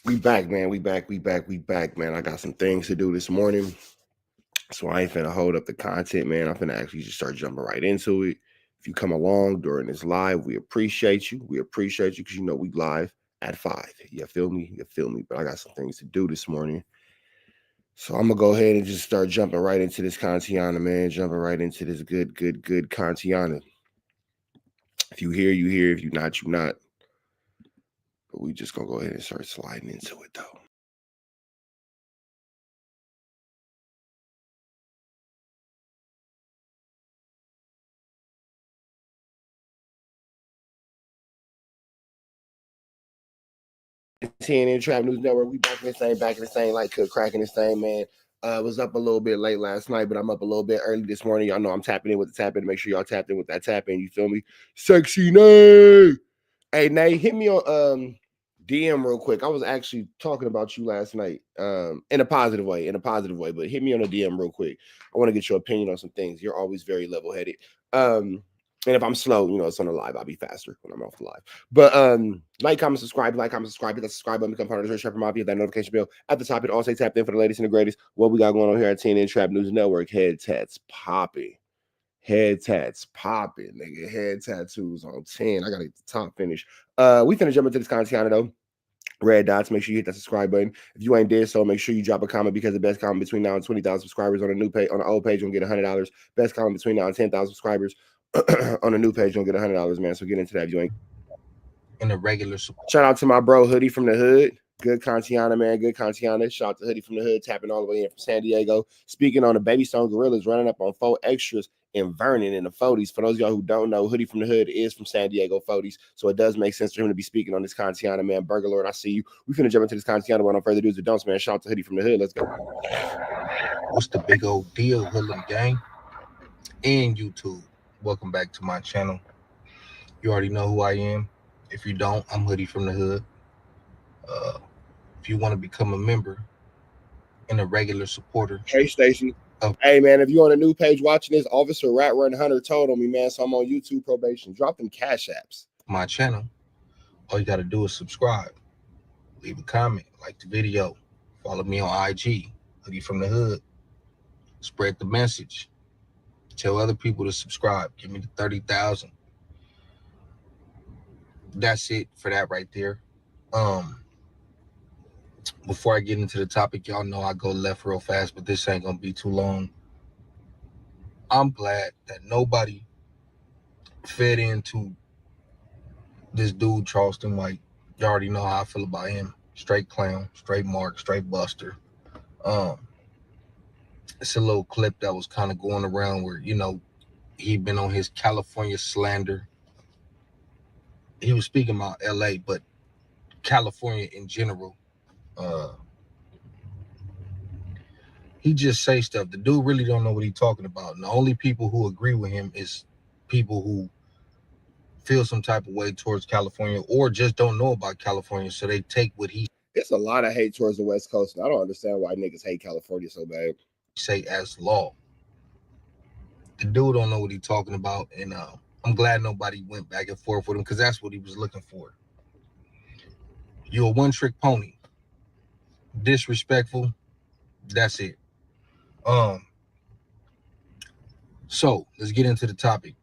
We back, man. We back, man. I got some things to do this morning. So I ain't finna hold up the content, man. I'm finna actually just start jumping right into it. If you come along during this live, we appreciate you. We appreciate you because we live at 5. You feel me? You feel me? But I got some things to do this morning. So I'm gonna go ahead and just start jumping right into this Kantiana, man. Jumping right into this good Kantiana. If you hear, you hear. If you not, you not. But we just gonna go ahead and start sliding into it though. TNN Trap News Network. We back in the same, like cook cracking this thing, man. Was up a little bit late last night, but I'm up a little bit early this morning. Y'all know I'm tapping in with the tap in. Make sure y'all tapped in with that tap in. You feel me? Sexy Nay. Hey, Nay, hit me on DM real quick. I was actually talking about you last night in a positive way, but hit me on a DM real quick. I want to get your opinion on some things. You're always very level headed. And if I'm slow, it's on the live. I'll be faster when I'm off the live. But like, comment, subscribe. Hit that subscribe button, become part of the Trap Mafia, that notification bell at the top. It also tapped in for the latest and the greatest. What we got going on here at TNN Trap News Network. Head tats popping. Head tats popping, nigga. Head tattoos on 10. I gotta get the top finish. We finna jump into this content though. Red dots, make sure you hit that subscribe button. If you ain't did so, make sure you drop a comment because the best comment between now and 20,000 subscribers on a new page, on the old page, you'll get $100. Best comment between now and 10,000 subscribers on a new page, you'll get $100, man. So get into that if you ain't. In a regular support. Shout out to my bro Hoodie from the Hood. Good Kantiana, man. Good Kantiana. Shout out to Hoodie from the Hood, tapping all the way in from San Diego. Speaking on the Baby Stone Gorillas, running up on 4 extras in Vernon in the 40s. For those of y'all who don't know, Hoodie from the Hood is from San Diego 40s. So it does make sense for him to be speaking on this Kantiana, man. Burger Lord, I see you. We finna jump into this Kantiana without no further ado, don'ts, man. Shout out to Hoodie from the Hood. Let's go. What's the big old deal, Hoodlum Gang and YouTube? Welcome back to my channel. You already know who I am. If you don't, I'm Hoodie from the Hood. If you want to become a member and a regular supporter. Hey, Stacy. Hey, man, if you're on a new page watching this, Officer Rat Run Hunter told on me, man, so I'm on YouTube probation. Drop them cash apps. My channel, all you got to do is subscribe, leave a comment, like the video, follow me on IG, Hoodie from the Hood. Spread the message. Tell other people to subscribe. Give me the 30,000. That's it for that right there. Before I get into the topic, y'all know I go left real fast, but this ain't gonna be too long. I'm glad that nobody fed into this dude, Charleston White. You already know how I feel about him. Straight clown, straight mark, straight buster. It's a little clip that was kind of going around where, he'd been on his California slander. He was speaking about LA, but California in general. He just say stuff. The dude really don't know what he's talking about. And the only people who agree with him is people who feel some type of way towards California or just don't know about California. So they take what he It's a lot of hate towards the West Coast. And I don't understand why niggas hate California so bad. Say as law. The dude don't know what he's talking about. And I'm glad nobody went back and forth with him because that's what he was looking for. You're a one-trick pony. Disrespectful. That's it. So let's get into the topic.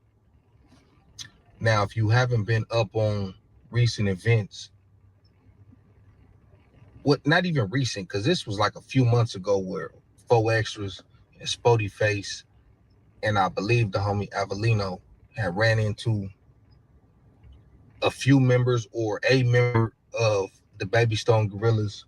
Now, if you haven't been up on recent events, not even recent, because this was like a few months ago where 4 extras and Spody Face and I believe the homie Avelino had ran into a few members or a member of the Baby Stone Gorillas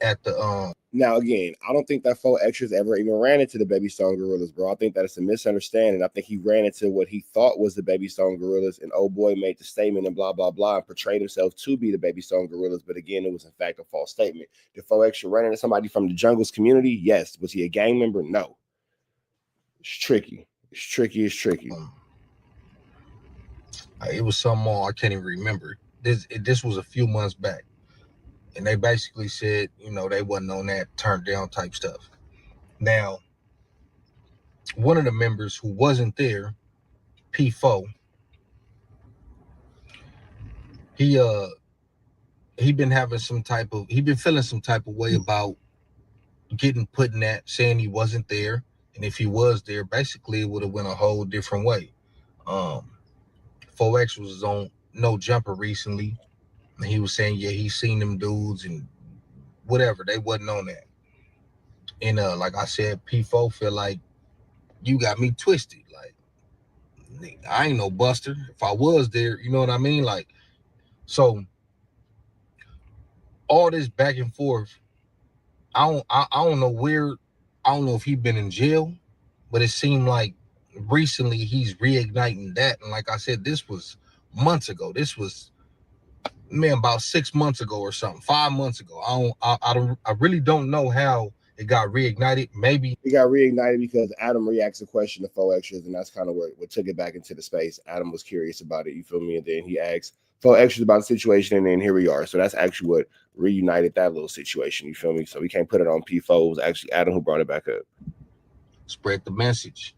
at the Now again, I don't think that 4 extras ever even ran into the Baby Stone Gorillas, bro. I think that it's a misunderstanding. I think he ran into what he thought was the Baby Stone Gorillas, and old boy made the statement and blah blah blah and portrayed himself to be the Baby Stone Gorillas, but again, it was in fact a false statement. Did 4 extra ran into somebody from the Jungles community? Yes. Was he a gang member? No. It's tricky. It's tricky. It was some more. I can't even remember. This was a few months back. And they basically said, they wasn't on that turned down type stuff. Now, one of the members who wasn't there, P4, he he been having some type of he been feeling some type of way about getting put in that, saying he wasn't there, and if he was there, basically it would have went a whole different way. Um, 4X was on No Jumper recently, and he was saying, yeah, he's seen them dudes and whatever. They wasn't on that. And like I said, P4 feel like you got me twisted. Like, I ain't no buster. If I was there, you know what I mean? Like, so all this back and forth, I don't know where, I don't know if he been in jail, but it seemed like recently he's reigniting that. And like I said, this was months ago. This was, man, about 6 months ago or something, 5 months ago. I really don't know how it got reignited. Maybe It got reignited because Adam reacts a question to 4Extras, and that's kind of what took it back into the space. Adam was curious about it, you feel me? And then he asked 4Extras about the situation, and then here we are. So that's actually what reunited that little situation, you feel me? So we can't put it on P4. It was actually Adam who brought it back up. spread the message.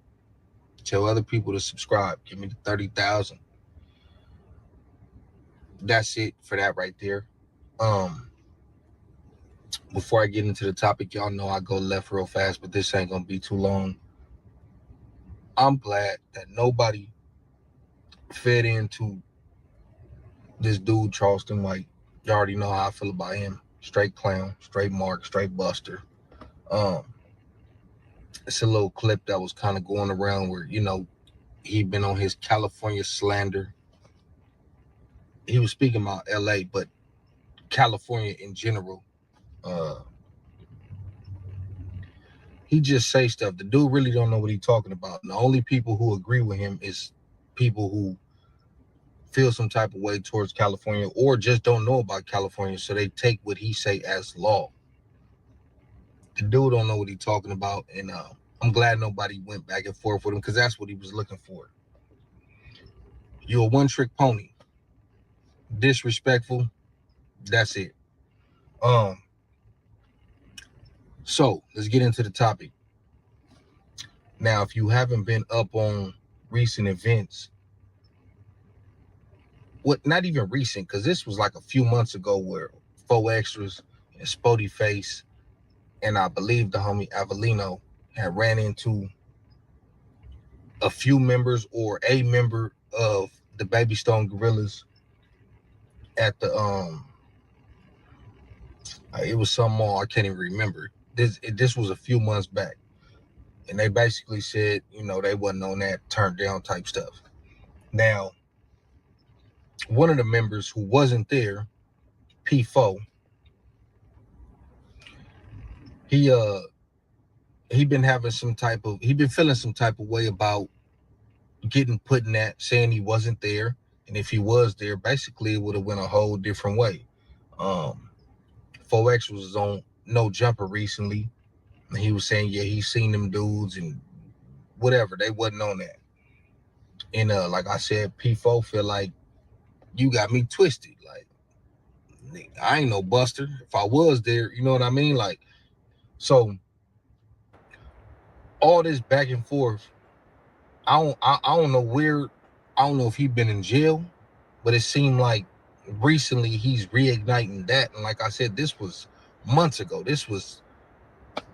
Tell other people to subscribe. Give me the 30,000. That's it for that right there. Before I get into the topic, y'all know I go left real fast, but this ain't gonna be too long. I'm glad that nobody fed into this dude, Charleston White. You already know how I feel about him. Straight clown, straight mark, straight buster. Um, it's a little clip that was kind of going around where, you know, he'd been on his California slander. He was speaking about LA, but California in general. Uh, he just say stuff. The dude really don't know what he's talking about. And the only people who agree with him is people who feel some type of way towards California or just don't know about California, so they take what he say as law. The dude don't know what he's talking about, and I'm glad nobody went back and forth with him because that's what he was looking for. You're a one-trick pony. Disrespectful. That's it. Um. So let's get into the topic. Now, if you haven't been up on recent events, what not even recent, because this was like a few months ago where 4Extras and Spody Face and I believe the homie Avelino had ran into a few members or a member of the Baby Stone Gorillas at the it was some mall, I can't even remember. This was a few months back, and they basically said, you know, they wasn't on that, turned down type stuff. Now, one of the members who wasn't there, P4, he been having some type of he been feeling some type of way about getting put in that, saying he wasn't there, and if he was there, basically it would have went a whole different way. 4X was on No Jumper recently, and he was saying, yeah, he's seen them dudes and whatever. They wasn't on that. And like I said, P4 feel like you got me twisted. Like, I ain't no buster. If I was there, you know what I mean? Like, so all this back and forth, I don't know where, I don't know if he been in jail, but it seemed like recently he's reigniting that. And like I said, this was months ago. This was,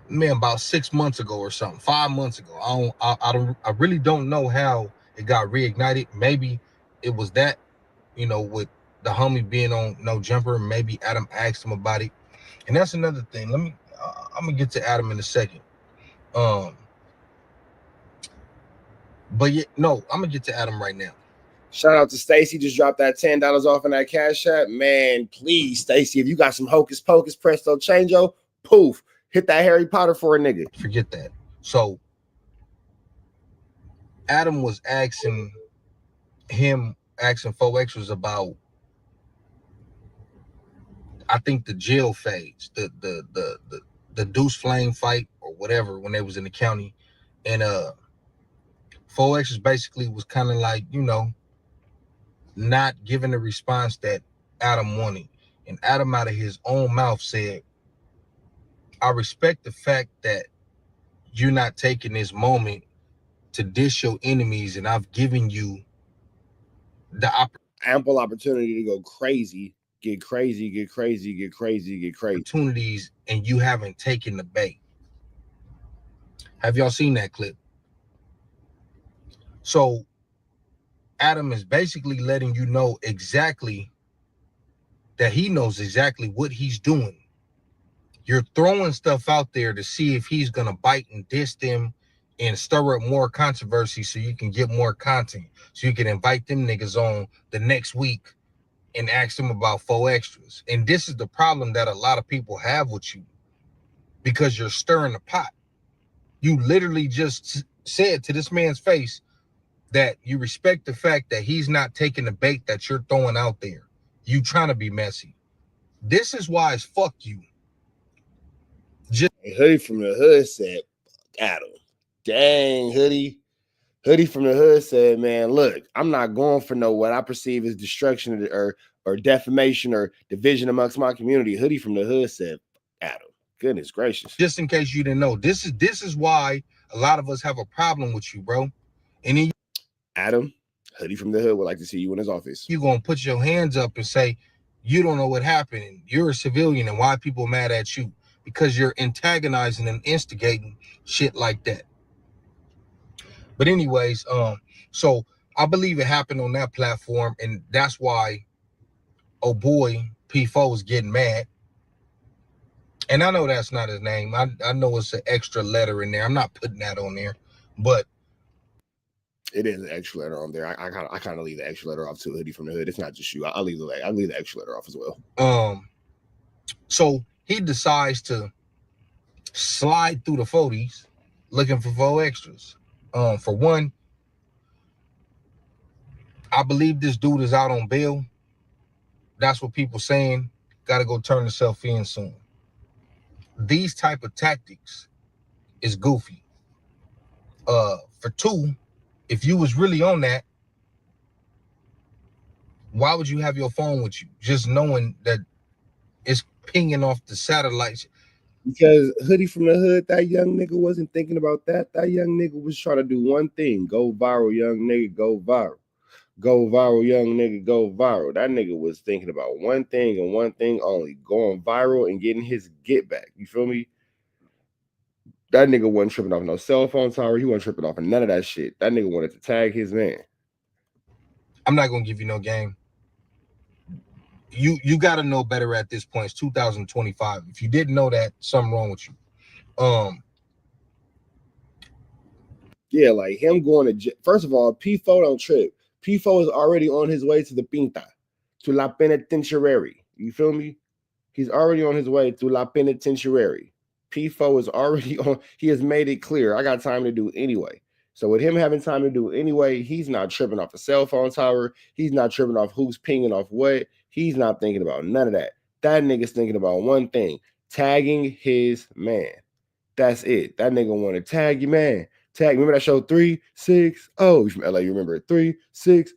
man, about 6 months ago or something, 5 months ago. I really don't know how it got reignited. Maybe it was that, you know, with the homie being on No Jumper. Maybe Adam asked him about it, and that's another thing. I'm gonna get to Adam in a second. But yeah, no, I'm gonna get to Adam right now. Shout out to Stacy, just dropped that $10 off in that Cash App. Man, please, Stacy, if you got some hocus pocus, presto changeo, poof, hit that Harry Potter for a nigga. Forget that. So Adam was asking 4Xers about, I think, the jail phase, the Deuce Flame fight or whatever when they was in the county, and 4Xers basically was kind of like, you know, not giving the response that Adam wanted. And Adam out of his own mouth said, I respect the fact that you're not taking this moment to diss your enemies, and I've given you the ample opportunity to go crazy, get crazy, get crazy, get crazy, get crazy. Opportunities, and you haven't taken the bait. Have y'all seen that clip? So Adam is basically letting you know exactly that he knows exactly what he's doing. You're throwing stuff out there to see if he's gonna bite and diss them and stir up more controversy so you can get more content, so you can invite them niggas on the next week and ask them about 4 extras. And this is the problem that a lot of people have with you, because you're stirring the pot. You literally just said to this man's face that you respect the fact that he's not taking the bait that you're throwing out there. You trying to be messy. This is why it's fuck you. Just Hoodie from the Hood said, Adam, dang, Hoodie from the Hood said, man, look, I'm not going for no what I perceive as destruction or defamation or division amongst my community. Hoodie from the Hood said, Adam, goodness gracious. Just in case you didn't know, this is why a lot of us have a problem with you, bro. And then Adam, Hoodie from the Hood would like to see you in his office. You're gonna put your hands up and say you don't know what happened, and you're a civilian, and why people mad at you, because you're antagonizing and instigating shit like that. But anyways, so I believe it happened on that platform, and that's why oh boy P4 is getting mad. And I know that's not his name. I know it's an extra letter in there. I'm not putting that on there, but it is an extra letter on there. I kind of leave the extra letter off to Hoodie from the Hood. It's not just you. I'll leave the extra letter off as well. So he decides to slide through the 40s looking for 4 extras. For one, I believe this dude is out on bail. That's what people saying. Got to go turn himself in soon. These type of tactics is goofy. For two, if you was really on that, why would you have your phone with you, just knowing that it's pinging off the satellites? Because Hoodie from the Hood, that young nigga wasn't thinking about that. That young nigga was trying to do one thing: go viral, young nigga, go viral. Go viral, young nigga, go viral. That nigga was thinking about one thing and one thing only: going viral and getting his get back. You feel me? That nigga wasn't tripping off no cell phone tower. He wasn't tripping off of none of that shit. That nigga wanted to tag his man. I'm not gonna give you no game. You got to know better at this point. It's 2025. If you didn't know that, something wrong with you. Yeah, like him going to first of all, P4 don't trip. P4 is already on his way to the Pinta, to La Penitentiary. You feel me? He's already on his way to La Penitentiary. P4 is already on. He has made it clear, I got time to do anyway. So with him having time to do anyway, he's not tripping off a cell phone tower. He's not tripping off who's pinging off what. He's not thinking about none of that. That nigga's thinking about one thing: tagging his man. That's it. That nigga want to tag your man. Tag. Remember that show 360? You from LA? You remember it? 360.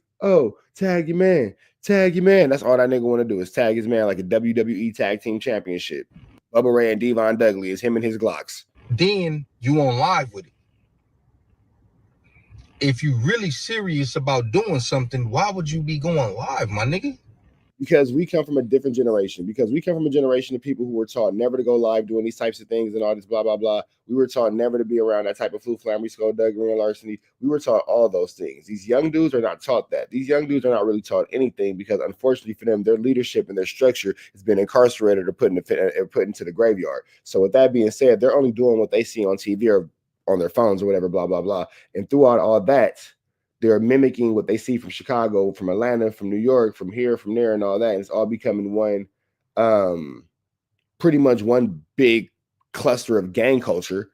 Tag your man. Tag your man. That's all that nigga want to do is tag his man like a WWE Tag Team Championship. Bubba Ray and Devon Dudley is him and his Glocks. Then you on live with it. If you really serious about doing something, why would you be going live, my nigga? Because we come from a different generation. Because we come from a generation of people who were taught never to go live doing these types of things and all this blah, blah, blah. We were taught never to be around that type of flu flambery, skullduggery, and larceny. We were taught all those things. These young dudes are not taught that. These young dudes are not really taught anything because, unfortunately for them, their leadership and their structure has been incarcerated or put into the graveyard. So with that being said, they're only doing what they see on TV or on their phones or whatever, blah, blah, blah. And throughout all that, they're mimicking what they see from Chicago, from Atlanta, from New York, from here, from there, and all that. And it's all becoming one, pretty much one big cluster of gang culture.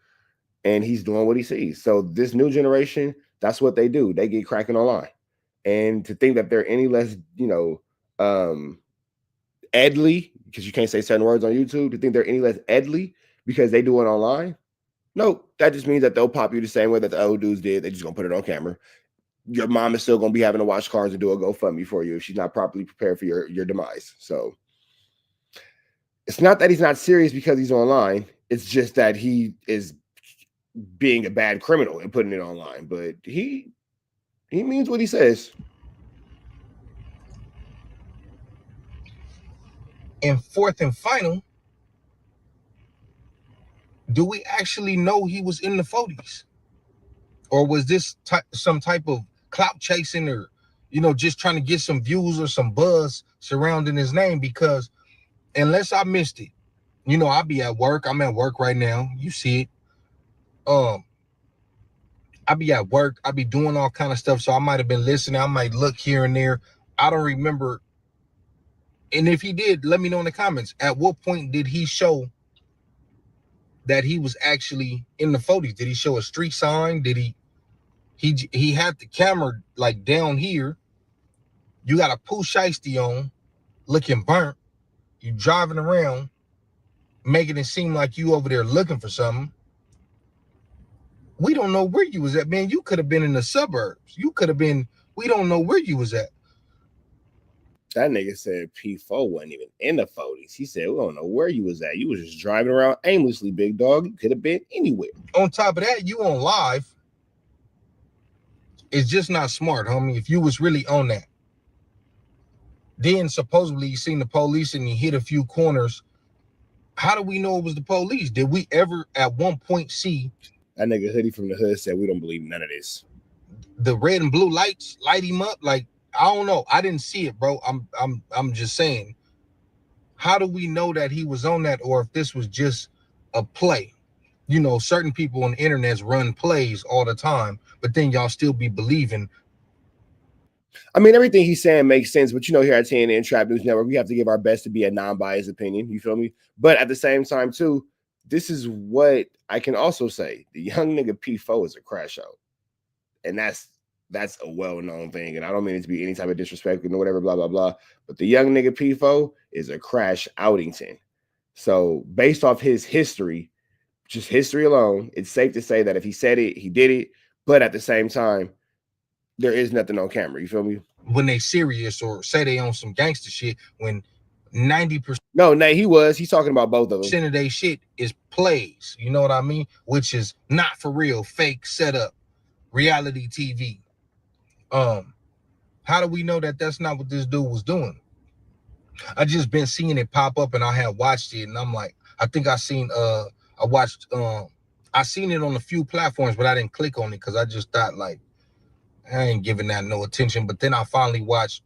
And he's doing what he sees. So this new generation, that's what they do. They get cracking online. And to think that they're any less, edly, because you can't say certain words on YouTube, to think they're any less edly because they do it online. No, that just means that they'll pop you the same way that the old dudes did. They're just going to put it on camera. Your mom is still going to be having to watch cars and do a GoFundMe for you if she's not properly prepared for your demise. So it's not that he's not serious because he's online. It's just that he is being a bad criminal and putting it online. But he means what he says. And fourth and final, do we actually know he was in the 40s? Or was this some type of clout chasing, or, you know, just trying to get some views or some buzz surrounding his name? Because unless I missed it, you know, I'll be at work. I'm at work right now. You see it. I'll be at work. I'll be doing all kind of stuff. So I might have been listening. I might look here and there. I don't remember. And if he did, let me know in the comments. At what point did he show that he was actually in the 40s? Did he show a street sign? Did he had the camera like down here? You got a Pooh Shiesty on, looking burnt. You driving around, making it seem like you over there looking for something. We don't know where you was at, man. You could have been in the suburbs. You could have been, we don't know where you was at. That nigga said P4 wasn't even in the 40s. He said, we don't know where you was at. You was just driving around aimlessly, big dog. You could have been anywhere. On top of that, you on live. It's just not smart, homie. If you was really on that. Then supposedly you seen the police and you hit a few corners. How do we know it was the police? Did we ever at one point see that nigga Hoodie from the Hood said we don't believe none of this? The red and blue lights light him up? Like, I don't know. I didn't see it, bro. I'm just saying. How do we know that he was on that, or if this was just a play? You know, certain people on the internet run plays all the time, but then y'all still be believing. I mean, everything he's saying makes sense, but you know, here at TNN Trap News Network, we have to give our best to be a non-biased opinion. You feel me? But at the same time, too, this is what I can also say. The young nigga P4 is a crash out. And that's a well-known thing. And I don't mean it to be any type of disrespect or whatever, blah, blah, blah. But the young nigga P4 is a crash outington. So based off his history, just history alone, it's safe to say that if he said it, he did it. But at the same time, there is nothing on camera. You feel me? When they serious or say they on some gangster shit, when 90%. No, he's talking about both of them. Of their shit is plays. You know what I mean? Which is not for real, fake setup, reality TV. How do we know that that's not what this dude was doing? I just been seeing it pop up, and I had watched it, and I'm like, I think I seen I seen it on a few platforms, but I didn't click on it because I just thought, like, I ain't giving that no attention. But then I finally watched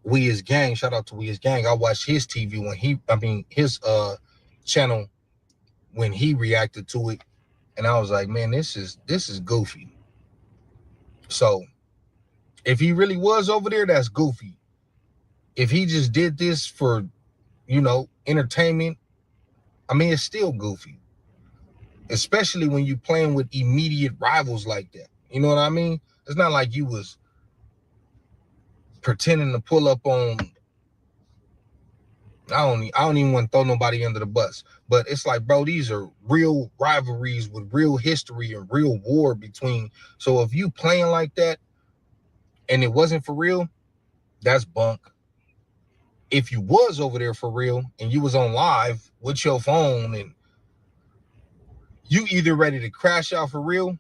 We Is Gang. Shout out to We Is Gang. I watched his TV when his channel when he reacted to it, and I was like, man, this is goofy. So if he really was over there, that's goofy. If he just did this for, you know, entertainment, I mean, it's still goofy. Especially when you playing with immediate rivals like that. You know what I mean? It's not like you was pretending to pull up on, I don't even want to throw nobody under the bus, but it's like, bro, these are real rivalries with real history and real war between. So if you playing like that and it wasn't for real, that's bunk. If you was over there for real and you was on live with your phone and you either ready to crash out for real.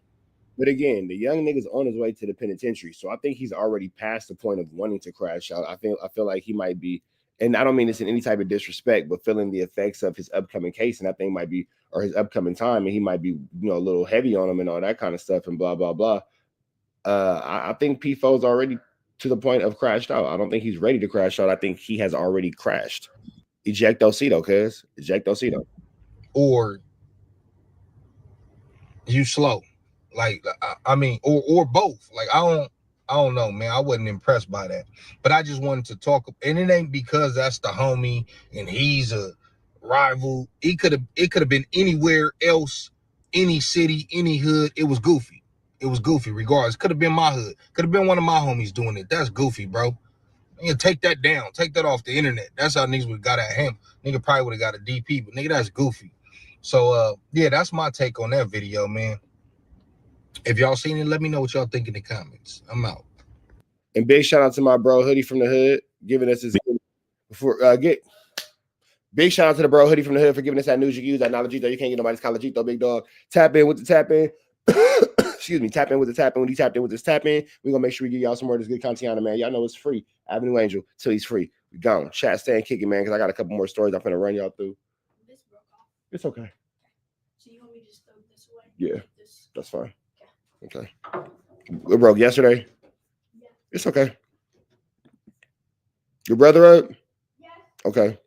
But again, the young nigga's on his way to the penitentiary. So I think he's already past the point of wanting to crash out. I feel like he might be, and I don't mean this in any type of disrespect, but feeling the effects of his upcoming case, and I think might be, or his upcoming time, and he might be, you know, a little heavy on him and all that kind of stuff and blah, blah, blah. I think P4's already to the point of crashed out. I don't think he's ready to crash out. I think he has already crashed. Ejectocito, cuz. Ejectocito. Or you slow. Like, I mean, or both. Like, I don't know, man. I wasn't impressed by that. But I just wanted to talk, and it ain't because that's the homie and he's a rival. It could have been anywhere else, any city, any hood. It was goofy. It was goofy regardless. Could have been my hood. Could have been one of my homies doing it. That's goofy, bro. You take that down. Take that off the internet. That's how niggas would have got at him. Nigga probably would have got a DP, but nigga, that's goofy. So, yeah, that's my take on that video, man. If y'all seen it, let me know what y'all think in the comments. I'm out. And big shout out to my bro Hoodie from the Hood, giving us his big shout out to the bro Hoodie from the Hood for giving us that news you use, that knowledge you can't get nobody's college though, big dog. Tap in with the tap in. Excuse me, tap in with the tap in. When he tapped in with this tap in, we're gonna make sure we give y'all some more of this good content on it, man. Y'all know it's free. Avenue Angel till he's free. We gone. Chat, stay and kick it, man, because I got a couple more stories I'm finna run y'all through. This broke off. It's okay. So you want me to just throw this away? Yeah, This. that's fine. Okay. It broke yesterday? Yeah. It's okay. Your brother up? Yes. Okay.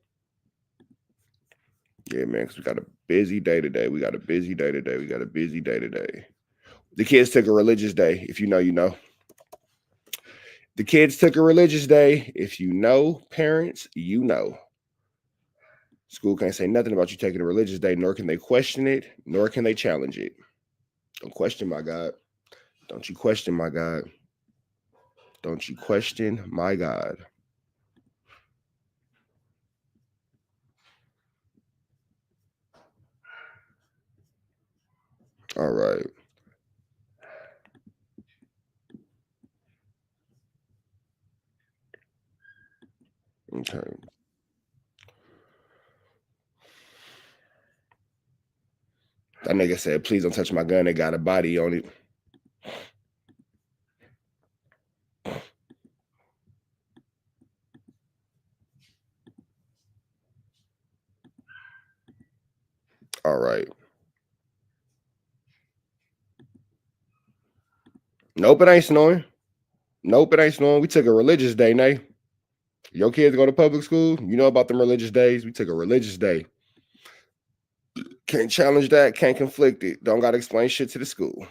Yeah, man, because we got a busy day today. We got a busy day today. We got a busy day today. The kids took a religious day. If you know, you know. The kids took a religious day. If you know, parents, you know. School can't say nothing about you taking a religious day, nor can they question it, nor can they challenge it. Don't question my God. Don't you question my God. Don't you question my God. All right. Okay. That nigga said, please don't touch my gun. It got a body on it. All right. Nope, it ain't snowing. Nope, it ain't snowing. We took a religious day, Nay. Your kids go to public school. You know about them religious days. We took a religious day. Can't challenge that. Can't conflict it. Don't got to explain shit to the school.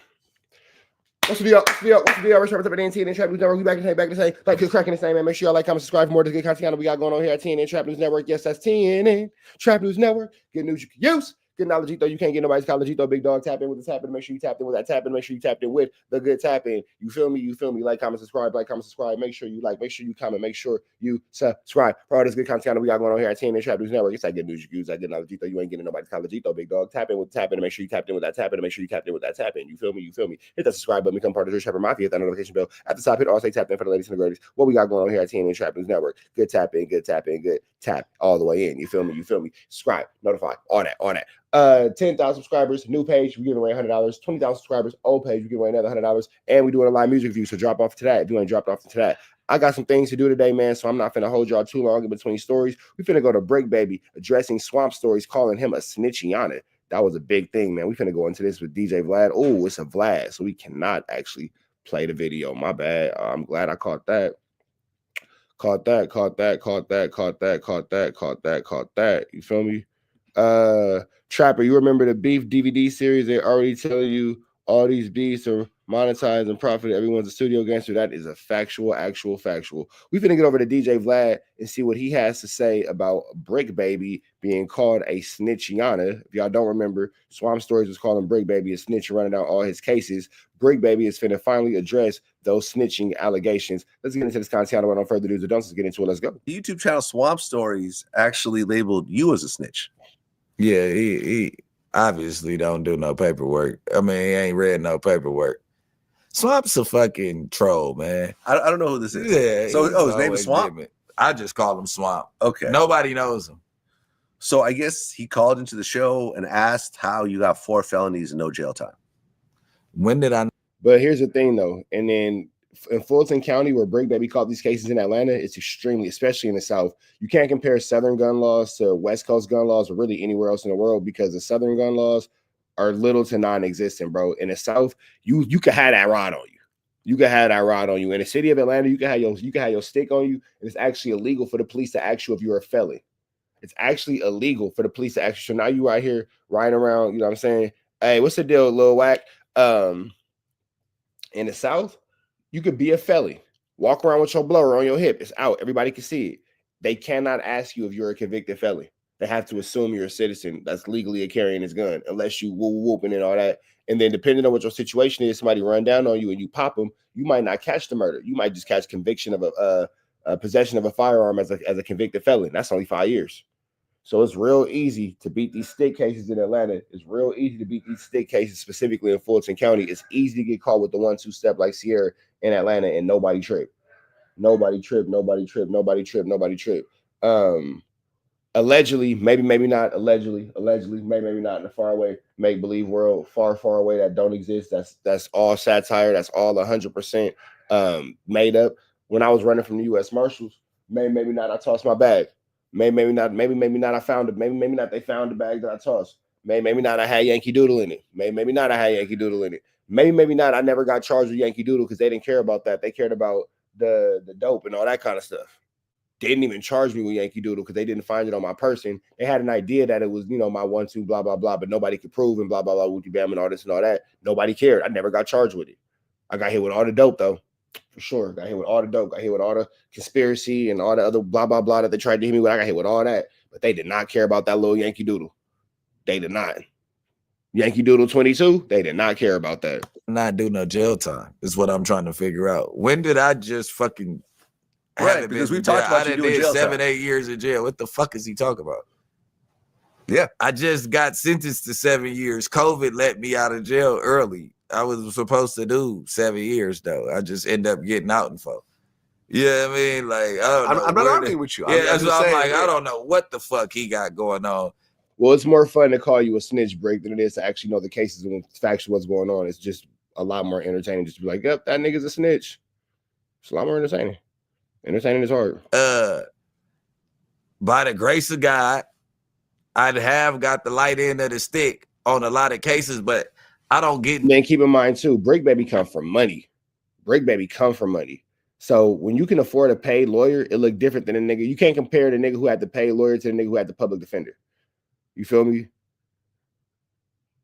What's the deal? What's the deal? What's the deal? What's up at TNT and Trap News Network? We back to say, like, keep cracking the same, man. Make sure y'all like, comment, subscribe for more of the good content we got going on here at TNN Trap News Network. Yes, that's TNN Trap News Network. Good news you can use. Good knowledge, though. You can't get nobody's college, though. Big dog, tap in with the tap in. Make sure you tapped in with that tap in. Make sure you tapped in with the good tap in. You feel me? You feel me? Like, comment, subscribe. Like, comment, subscribe. Make sure you like. Make sure you comment. Make sure you subscribe for all this good content we got going on here at TNN Trap News Network. It's that good news you can use. That good knowledge, though. You ain't getting nobody's college, though. Big dog, tap in with the tap in. Make sure you tapped in with that tap in. Make sure you tapped in with that tap in. You feel me? You feel me? Hit that subscribe button. Become part of the Trapper Mafia. Hit that notification bell at the top. Hit also tap in for the latest and the greatest. What we got going on here at TNN Trap News Network. Good tap in. Good tap in. Good tap all the way in. You feel me? You feel me? Subscribe, notify, all that, all that. 10,000 subscribers, new page, we give away $100. 20,000 subscribers, old page, we give away another $100. And we doing a live music review, so drop off to that. If you ain't dropped off to that, I got some things to do today, man, so I'm not finna hold y'all too long in between stories. We finna go to Break Baby, addressing Swamp Stories, calling him a snitchiana. That was a big thing, man. We finna go into this with DJ Vlad. Oh, it's a Vlad, so we cannot actually play the video. My bad. I'm glad I caught that. Caught that. You feel me? Trapper, you remember the Beef DVD series? They already tell you all these beefs are monetized and profit. Everyone's a studio gangster. That is a actual factual. We finna get over to DJ Vlad and see what he has to say about Brick Baby being called a snitchiana. If y'all don't remember, Swamp Stories was calling Brick Baby a snitch, running down all his cases. Brick Baby is finna finally address those snitching allegations. Let's get into this content. Without no further ado, let's get into it. Let's go. The YouTube channel Swamp Stories actually labeled you as a snitch. Yeah, he obviously don't do no paperwork. I mean, he ain't read no paperwork. Swamp's a fucking troll, man. I don't know who this is. Yeah. So, his name is Swamp? I just call him Swamp. Okay. Nobody knows him. So I guess he called into the show and asked how you got 4 felonies and no jail time. When did I? But here's the thing, though. And then in Fulton County, where Brick Baby caught these cases in Atlanta, it's extremely, especially in the South. You can't compare Southern gun laws to West Coast gun laws or really anywhere else in the world, because the Southern gun laws are little to non-existent, bro. In the South, you can have that rod on you. You can have that rod on you. In the city of Atlanta, you can have your stick on you, and it's actually illegal for the police to ask you if you're a felon. It's actually illegal for the police to ask you. So now you out here riding around, you know what I'm saying? Hey, what's the deal, Lil WACK? In the South, you could be a felon, walk around with your blower on your hip. It's out. Everybody can see it. They cannot ask you if you're a convicted felon. They have to assume you're a citizen that's legally carrying his gun, unless you whooping and all that. And then depending on what your situation is, somebody run down on you and you pop them, you might not catch the murder. You might just catch conviction of a possession of a firearm as a convicted felon. That's only 5 years. So it's real easy to beat these stick cases in Atlanta. It's real easy to beat these stick cases, specifically in Fulton County. It's easy to get caught with the 1-2 step like Sierra in Atlanta, and nobody trip. Allegedly, maybe not. Allegedly, maybe not in a far away make believe world, far away that don't exist. That's all satire. That's all 100% made up. When I was running from the U.S. Marshals, Maybe not. I tossed my bag. Maybe not. Maybe not. I found it. Maybe not. They found the bag that I tossed. Maybe not. I had Yankee Doodle in it. Maybe not. I had Yankee Doodle in it. Maybe not. I never got charged with Yankee Doodle because they didn't care about that. They cared about the dope and all that kind of stuff. They didn't even charge me with Yankee Doodle because they didn't find it on my person. They had an idea that it was, you know, my 1-2, blah, blah, blah, but nobody could prove and blah, blah, blah, wooty bam and all this and all that. Nobody cared. I never got charged with it. I got hit with all the dope, though, for sure. Got hit with all the dope. Got hit with all the conspiracy and all the other blah, blah, blah that they tried to hit me with. I got hit with all that, but they did not care about that little Yankee Doodle. They did not. Yankee Doodle 22, they did not care about that. Not do no jail time is what I'm trying to figure out. When did I just fucking Right, because we talked about you doing jail 7, time. 8 years in jail. What the fuck is he talking about? Yeah. I just got sentenced to 7 years. COVID let me out of jail early. I was supposed to do 7 years though. I just end up getting out in 4. Yeah, I mean, like, I don't know. I'm not arguing with you. Yeah, that's what I'm like. Yeah. I don't know what the fuck he got going on. Well, it's more fun to call you a snitch break than it is to actually know the cases and factually what's going on. It's just a lot more entertaining just to be like, yep, that nigga's a snitch. It's a lot more entertaining. Entertaining is hard. By the grace of God, I'd have got the light end of the stick on a lot of cases, but I don't get. Man, keep in mind too, Break Baby come from money. Break Baby come from money. So when you can afford a paid lawyer, it look different than a nigga. You can't compare the nigga who had the paid lawyer to the nigga who had the public defender. You feel me?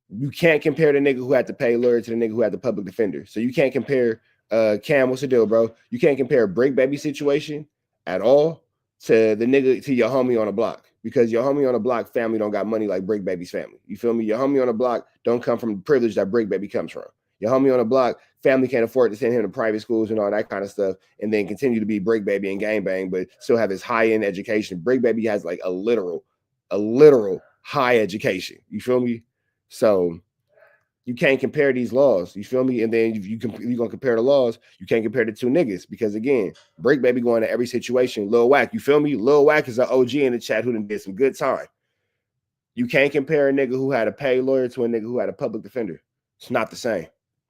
You can't compare the nigga who had to pay lawyer to the nigga who had the public defender. So you can't compare Cam, what's the deal, bro? You can't compare Break Baby situation at all to the nigga to your homie on the block, because your homie on the block family don't got money like Break Baby's family. You feel me? Your homie on the block don't come from the privilege that Break Baby comes from. Your homie on the block family can't afford to send him to private schools and all that kind of stuff, and then continue to be Break Baby and gangbang, but still have his high-end education. Break Baby has like a literal high education. You feel me? So you can't compare these laws. You feel me? And then if you're gonna compare the laws, you can't compare the two niggas, because again, Break Baby going to every situation. Lil WACK, you feel me? Lil WACK is an OG in the chat who done did some good time. You can't compare a nigga who had a paid lawyer to a nigga who had a public defender. It's not the same.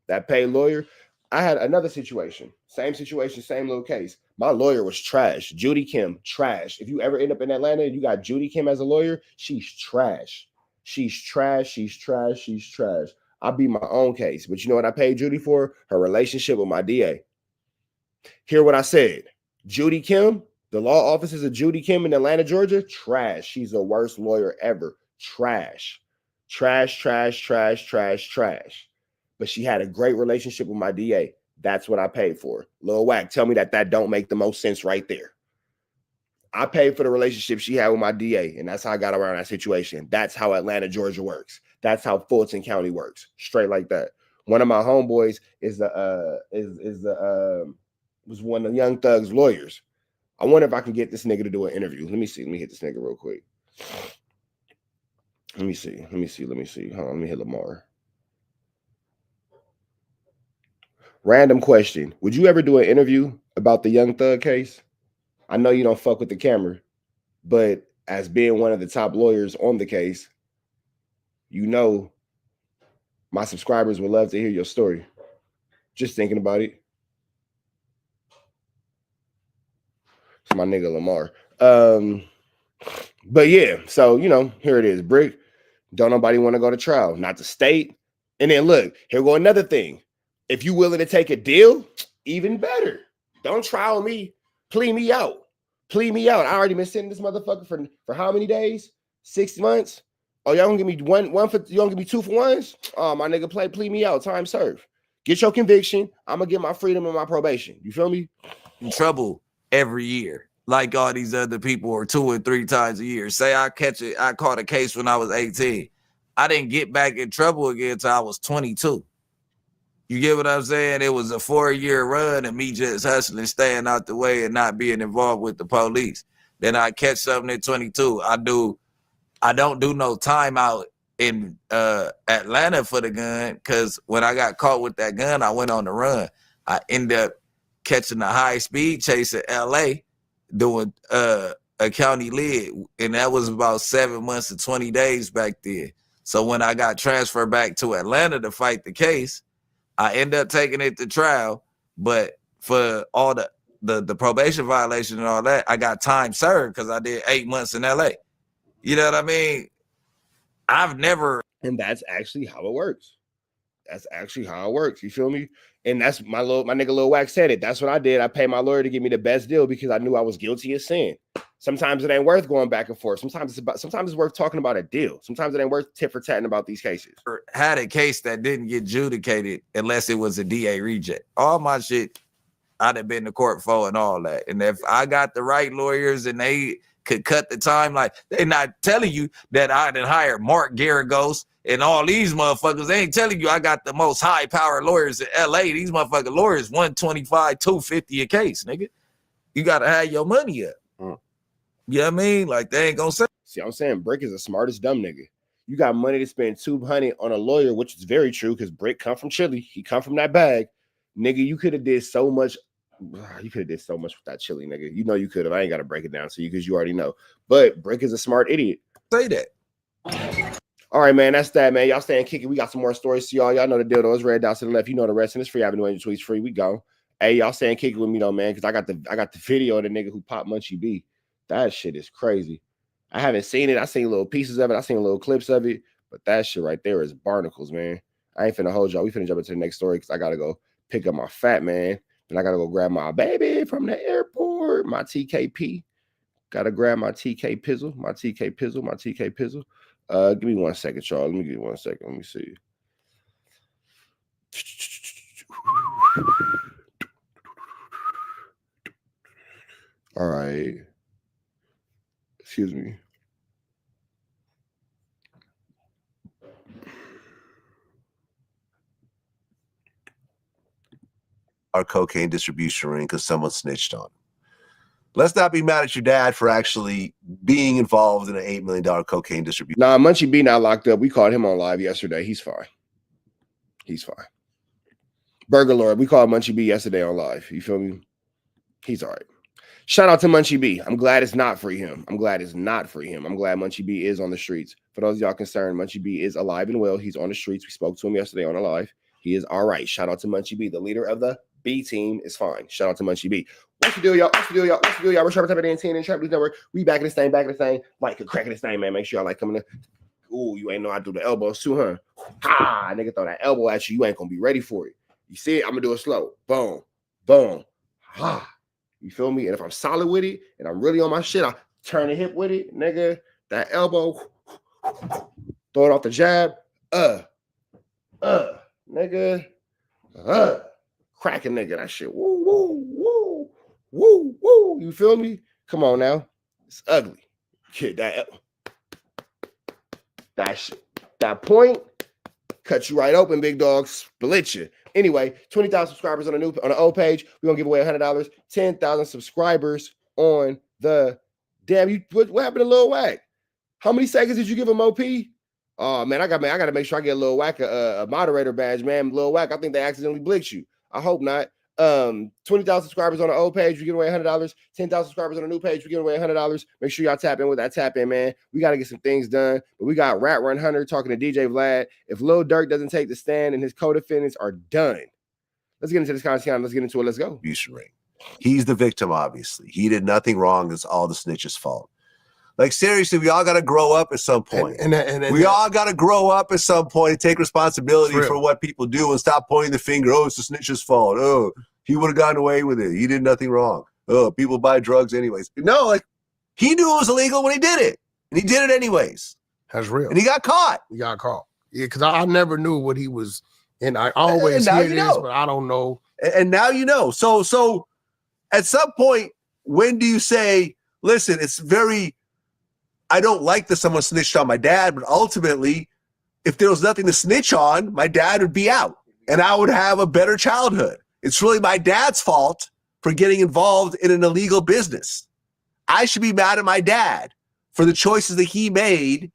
That paid lawyer, I had another situation, same little case. My lawyer was trash. Judy Kim, trash. If you ever end up in Atlanta and you got Judy Kim as a lawyer, she's trash. She's trash. She's trash. She's trash. I beat my own case, but you know what I paid Judy for? Her relationship with my DA. Hear what I said. Judy Kim, the law offices of Judy Kim in Atlanta, Georgia, trash. She's the worst lawyer ever. Trash. Trash, trash, trash, trash, trash. But she had a great relationship with my DA. That's what I paid for. Lil WACK, tell me that don't make the most sense right there. I paid for the relationship she had with my DA, and that's how I got around that situation. That's how Atlanta, Georgia works. That's how Fulton County works. Straight like that. One of my homeboys was one of the Young Thug's lawyers. I wonder if I can get this nigga to do an interview. Let me see. Let me hit this nigga real quick. Let me see. Hold on, let me hit Lamar. Random question. Would you ever do an interview about the Young Thug case? I know you don't fuck with the camera, but as being one of the top lawyers on the case, you know my subscribers would love to hear your story. Just thinking about it. It's my nigga Lamar. But yeah, so you know, here it is. Brick, don't nobody want to go to trial, not the state. And then look, here go another thing. If you willing to take a deal, even better. Don't trial me. Plea me out. Plea me out. I already been sitting this motherfucker for how many days? 6 months? Oh, y'all gonna give me one for you gonna give me 2 for ones? Oh, my nigga, plea me out. Time served. Get your conviction. I'm gonna get my freedom and my probation. You feel me? In trouble every year, like all these other people, or 2 or 3 times a year. Say I caught a case when I was 18. I didn't get back in trouble again until I was 22. You get what I'm saying? It was a 4-year run of me just hustling, staying out the way and not being involved with the police. Then I catch something at 22. I don't do no time out in Atlanta for the gun, because when I got caught with that gun, I went on the run. I ended up catching a high-speed chase in L.A. doing a county lid, and that was about 7 months and 20 days back then. So when I got transferred back to Atlanta to fight the case, I ended up taking it to trial, but for all the the probation violation and all that, I got time served because I did 8 months in LA. You know what I mean? I've never. And that's actually how it works. That's actually how it works. You feel me? And that's my nigga Lil WACK said it. That's what I did. I paid my lawyer to give me the best deal because I knew I was guilty of sin. Sometimes it ain't worth going back and forth. Sometimes it's worth talking about a deal. Sometimes it ain't worth tit for tatting about these cases. Had a case that didn't get adjudicated unless it was a DA reject. All my shit, I'd have been to court for and all that. And if I got the right lawyers and they could cut the time, like they're not telling you that I done hired Mark Garagos and all these motherfuckers. They ain't telling you I got the most high-powered lawyers in LA. These motherfucking lawyers, 125, 250 a case, nigga. You gotta have your money up. You know what I mean? Like they ain't gonna say. See, I'm saying Brick is the smartest dumb nigga. You got money to spend $200 on a lawyer, which is very true because Brick come from Chile. He come from that bag. Nigga, you could have did so much. You could have did so much with that Chili, nigga. You know you could have. I ain't got to break it down to you because you already know. But Brick is a smart idiot. Say that. All right, man. That's that, man. Y'all staying kicking. We got some more stories to y'all. Y'all know the deal, though. It's red down to the left. You know the rest. And it's free. Avenue Angel Tweets free. We go. Hey, y'all staying kicking with me, though, man, because I got the video of the nigga who popped Munchie B. That shit is crazy. I haven't seen it. I seen little pieces of it. I seen little clips of it. But that shit right there is barnacles, man. I ain't finna hold y'all. We finna jump into the next story because I got to go pick up my fat man. And I got to go grab my baby from the airport, my TKP. Got to grab my TK Pizzle, my TK Pizzle, my TK Pizzle. Give me 1 second, y'all. Let me give you 1 second. Let me see. All right. Excuse me. Our cocaine distribution ring because someone snitched on him. Let's not be mad at your dad for actually being involved in an $8 million cocaine distribution. Nah, Munchie B not locked up. We called him on live yesterday. He's fine. He's fine. Burger Lord, we called Munchie B yesterday on live. You feel me? He's all right. Shout out to Munchie B. I'm glad it's not free him. I'm glad it's not free him. I'm glad Munchie B is on the streets. For those of y'all concerned, Munchie B is alive and well. He's on the streets. We spoke to him yesterday on a live. He is all right. Shout out to Munchie B. The leader of the B team is fine. Shout out to Munchie B. What's the deal, y'all? What's the deal, y'all? What's the deal, y'all? We're Sharp Type of TNT Trap News Network. We back in this thing, Like a crack in this thing, man. Make sure y'all like coming in. Ooh, you ain't know I do the elbows too, huh? Ha! Nigga throw that elbow at you. You ain't gonna be ready for it. You see it? I'm gonna do it slow. Boom. Boom. Ha! You feel me? And if I'm solid with it and I'm really on my shit, I'll turn the hip with it, nigga. That elbow. Throw it off the jab. Nigga. Cracking nigga. That shit. Woo, woo, woo, woo, woo. You feel me? Come on now. It's ugly. Kid, that shit. That point cut you right open, big dog. Split you. Anyway, 20,000 subscribers on the old page. We're gonna give away $100. 10,000 subscribers on the damn. What happened to Lil WACK? How many seconds did you give him, OP? Oh man, I gotta make sure I get Lil WACK a moderator badge, man. Lil WACK, I think they accidentally blicked you. I hope not. 20,000 subscribers on the old page, we give away $100. 10,000 subscribers on the new page, we give away $100. Make sure y'all tap in with that tap in, man. We got to get some things done. But we got Rat Run Hunter talking to DJ Vlad. If Lil Dirk doesn't take the stand and his co-defendants are done, let's get into this content. Let's get into it. Let's go. Ring. He's the victim, obviously. He did nothing wrong. It's all the snitch's fault. Like, seriously, we all got to grow up at some point. And we all got to grow up at some point and take responsibility for what people do and stop pointing the finger. Oh, it's the snitch's fault. Oh, he would have gotten away with it. He did nothing wrong. Oh, people buy drugs anyways. No, like, he knew it was illegal when he did it. And he did it anyways. That's real. And he got caught. He got caught. Yeah, because I never knew what he was. And I always hear this, but I don't know. And now you know. So at some point, when do you say, listen, it's very... I don't like that someone snitched on my dad, but ultimately, if there was nothing to snitch on, my dad would be out and I would have a better childhood. It's really my dad's fault for getting involved in an illegal business. I should be mad at my dad for the choices that he made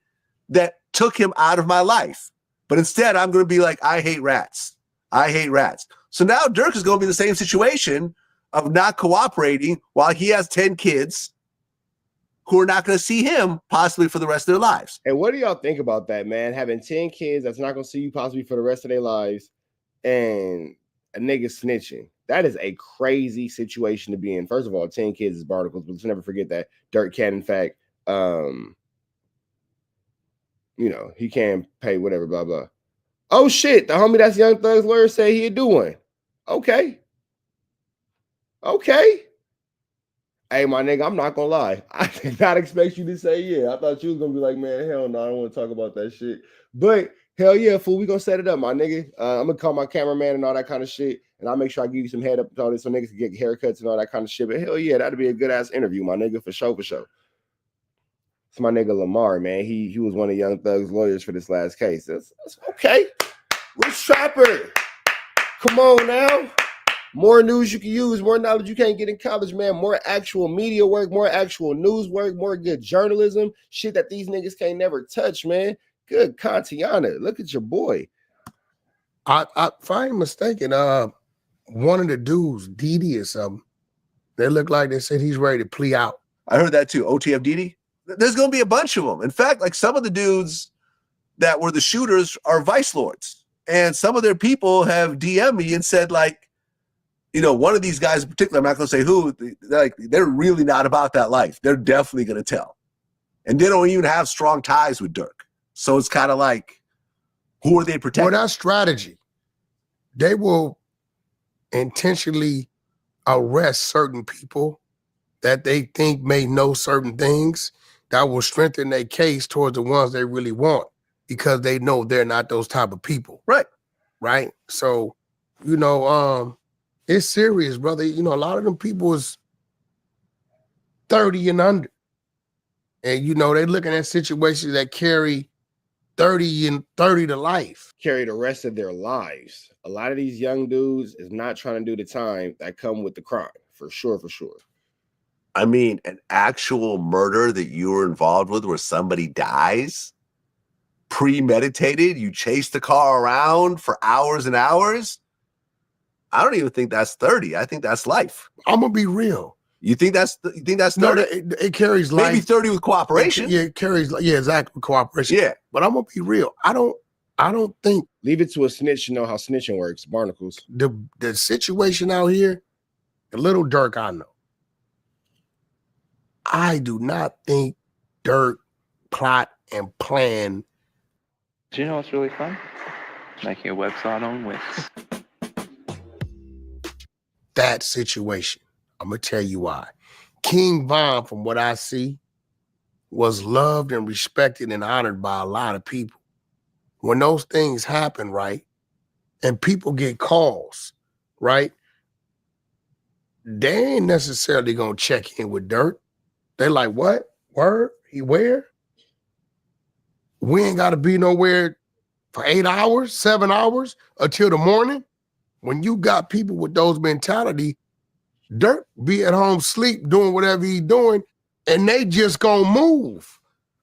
that took him out of my life. But instead, I'm going to be like, I hate rats. I hate rats. So now Dirk is going to be in the same situation of not cooperating while he has 10 kids who are not going to see him possibly for the rest of their lives. And what do y'all think about that, man? Having 10 kids that's not going to see you possibly for the rest of their lives. And a nigga snitching. That is a crazy situation to be in. First of all, 10 kids is barnacles, but let's never forget that Dirk can, in fact, you know, he can pay whatever, blah, blah. Oh, shit. The homie that's Young Thug's lawyer said he'd do one. Okay. Okay. Hey, my nigga, I'm not gonna lie. I did not expect you to say yeah. I thought you was gonna be like, man, hell no, I don't want to talk about that shit. But hell yeah, fool, we gonna set it up, my nigga. I'm gonna call my cameraman and all that kind of shit, and I'll make sure I give you some head up and all this so niggas can get haircuts and all that kind of shit. But hell yeah, that'd be a good ass interview, my nigga, for sure, for sure. It's my nigga Lamar, man. He was one of Young Thug's lawyers for this last case. That's okay. Rich Trapper. Come on now. More news you can use, more knowledge you can't get in college, man. More actual media work, more actual news work, more good journalism. Shit that these niggas can't never touch, man. Good Kantiana. Look at your boy. If I ain't mistaken, one of the dudes, Didi or something, they look like they said he's ready to plea out. I heard that too. OTF Didi. There's going to be a bunch of them. In fact, like some of the dudes that were the shooters are vice lords. And some of their people have DM'd me and said, like, you know, one of these guys in particular, I'm not going to say who, they're really not about that life. They're definitely going to tell. And they don't even have strong ties with Dirk. So it's kind of like, who are they protecting? Well, that's strategy. They will intentionally arrest certain people that they think may know certain things that will strengthen their case towards the ones they really want because they know they're not those type of people. Right. Right. So, you know, it's serious, brother. You know, a lot of them people is 30 and under. And, you know, they're looking at situations that carry 30 and 30 to life. Carry the rest of their lives. A lot of these young dudes is not trying to do the time that come with the crime. For sure, for sure. I mean, an actual murder that you were involved with where somebody dies, premeditated, you chase the car around for hours and hours. I don't even think that's 30. I think that's life. I'm gonna be real. You think that's 30? No, it carries life. Maybe 30 with cooperation. Yeah, it carries, yeah, exactly, with cooperation. Yeah. But I'm gonna be real. I don't think Leave it to a snitch to know how snitching works, barnacles. the situation out here, the Lil Dirk I know. I do not think Dirk plot and plan. Do you know what's really fun? Making a website on Wix. That situation. I'm gonna tell you why. King Von, from what I see, was loved and respected and honored by a lot of people. When those things happen, right, and people get calls, right, they ain't necessarily gonna check in with Dirk. They like, what? Word? He where? We ain't gotta be nowhere for 8 hours, 7 hours until the morning. When you got people with those mentality, Dirk be at home sleep doing whatever he's doing, and they just gonna move.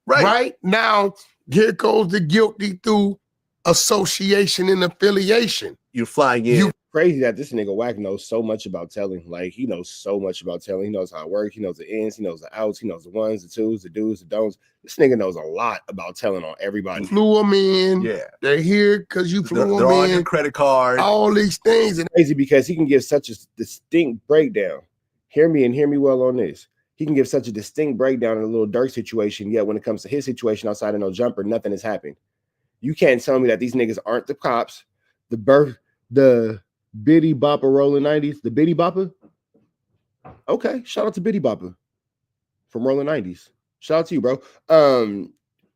Right? Now, here goes the guilty through association and affiliation. You're flying in. Crazy that this nigga WACK knows so much about telling. Like, he knows so much about telling. He knows how it works. He knows the ins. He knows the outs. He knows the ones, the twos, the do's, the don'ts. This nigga knows a lot about telling on everybody. You flew them in. Yeah. They're here because you flew They're them on in. your credit card. All these things. And Crazy because he can give such a distinct breakdown. Hear me and hear me well on this. He can give such a distinct breakdown in a Lil Dirk situation, yet when it comes to his situation outside of no jumper, nothing has happened. You can't tell me that these niggas aren't the cops, the Biddy Bopper rolling 90s, the Biddy Bopper. Okay, shout out to Biddy Bopper from rolling 90s. Shout out to you, bro.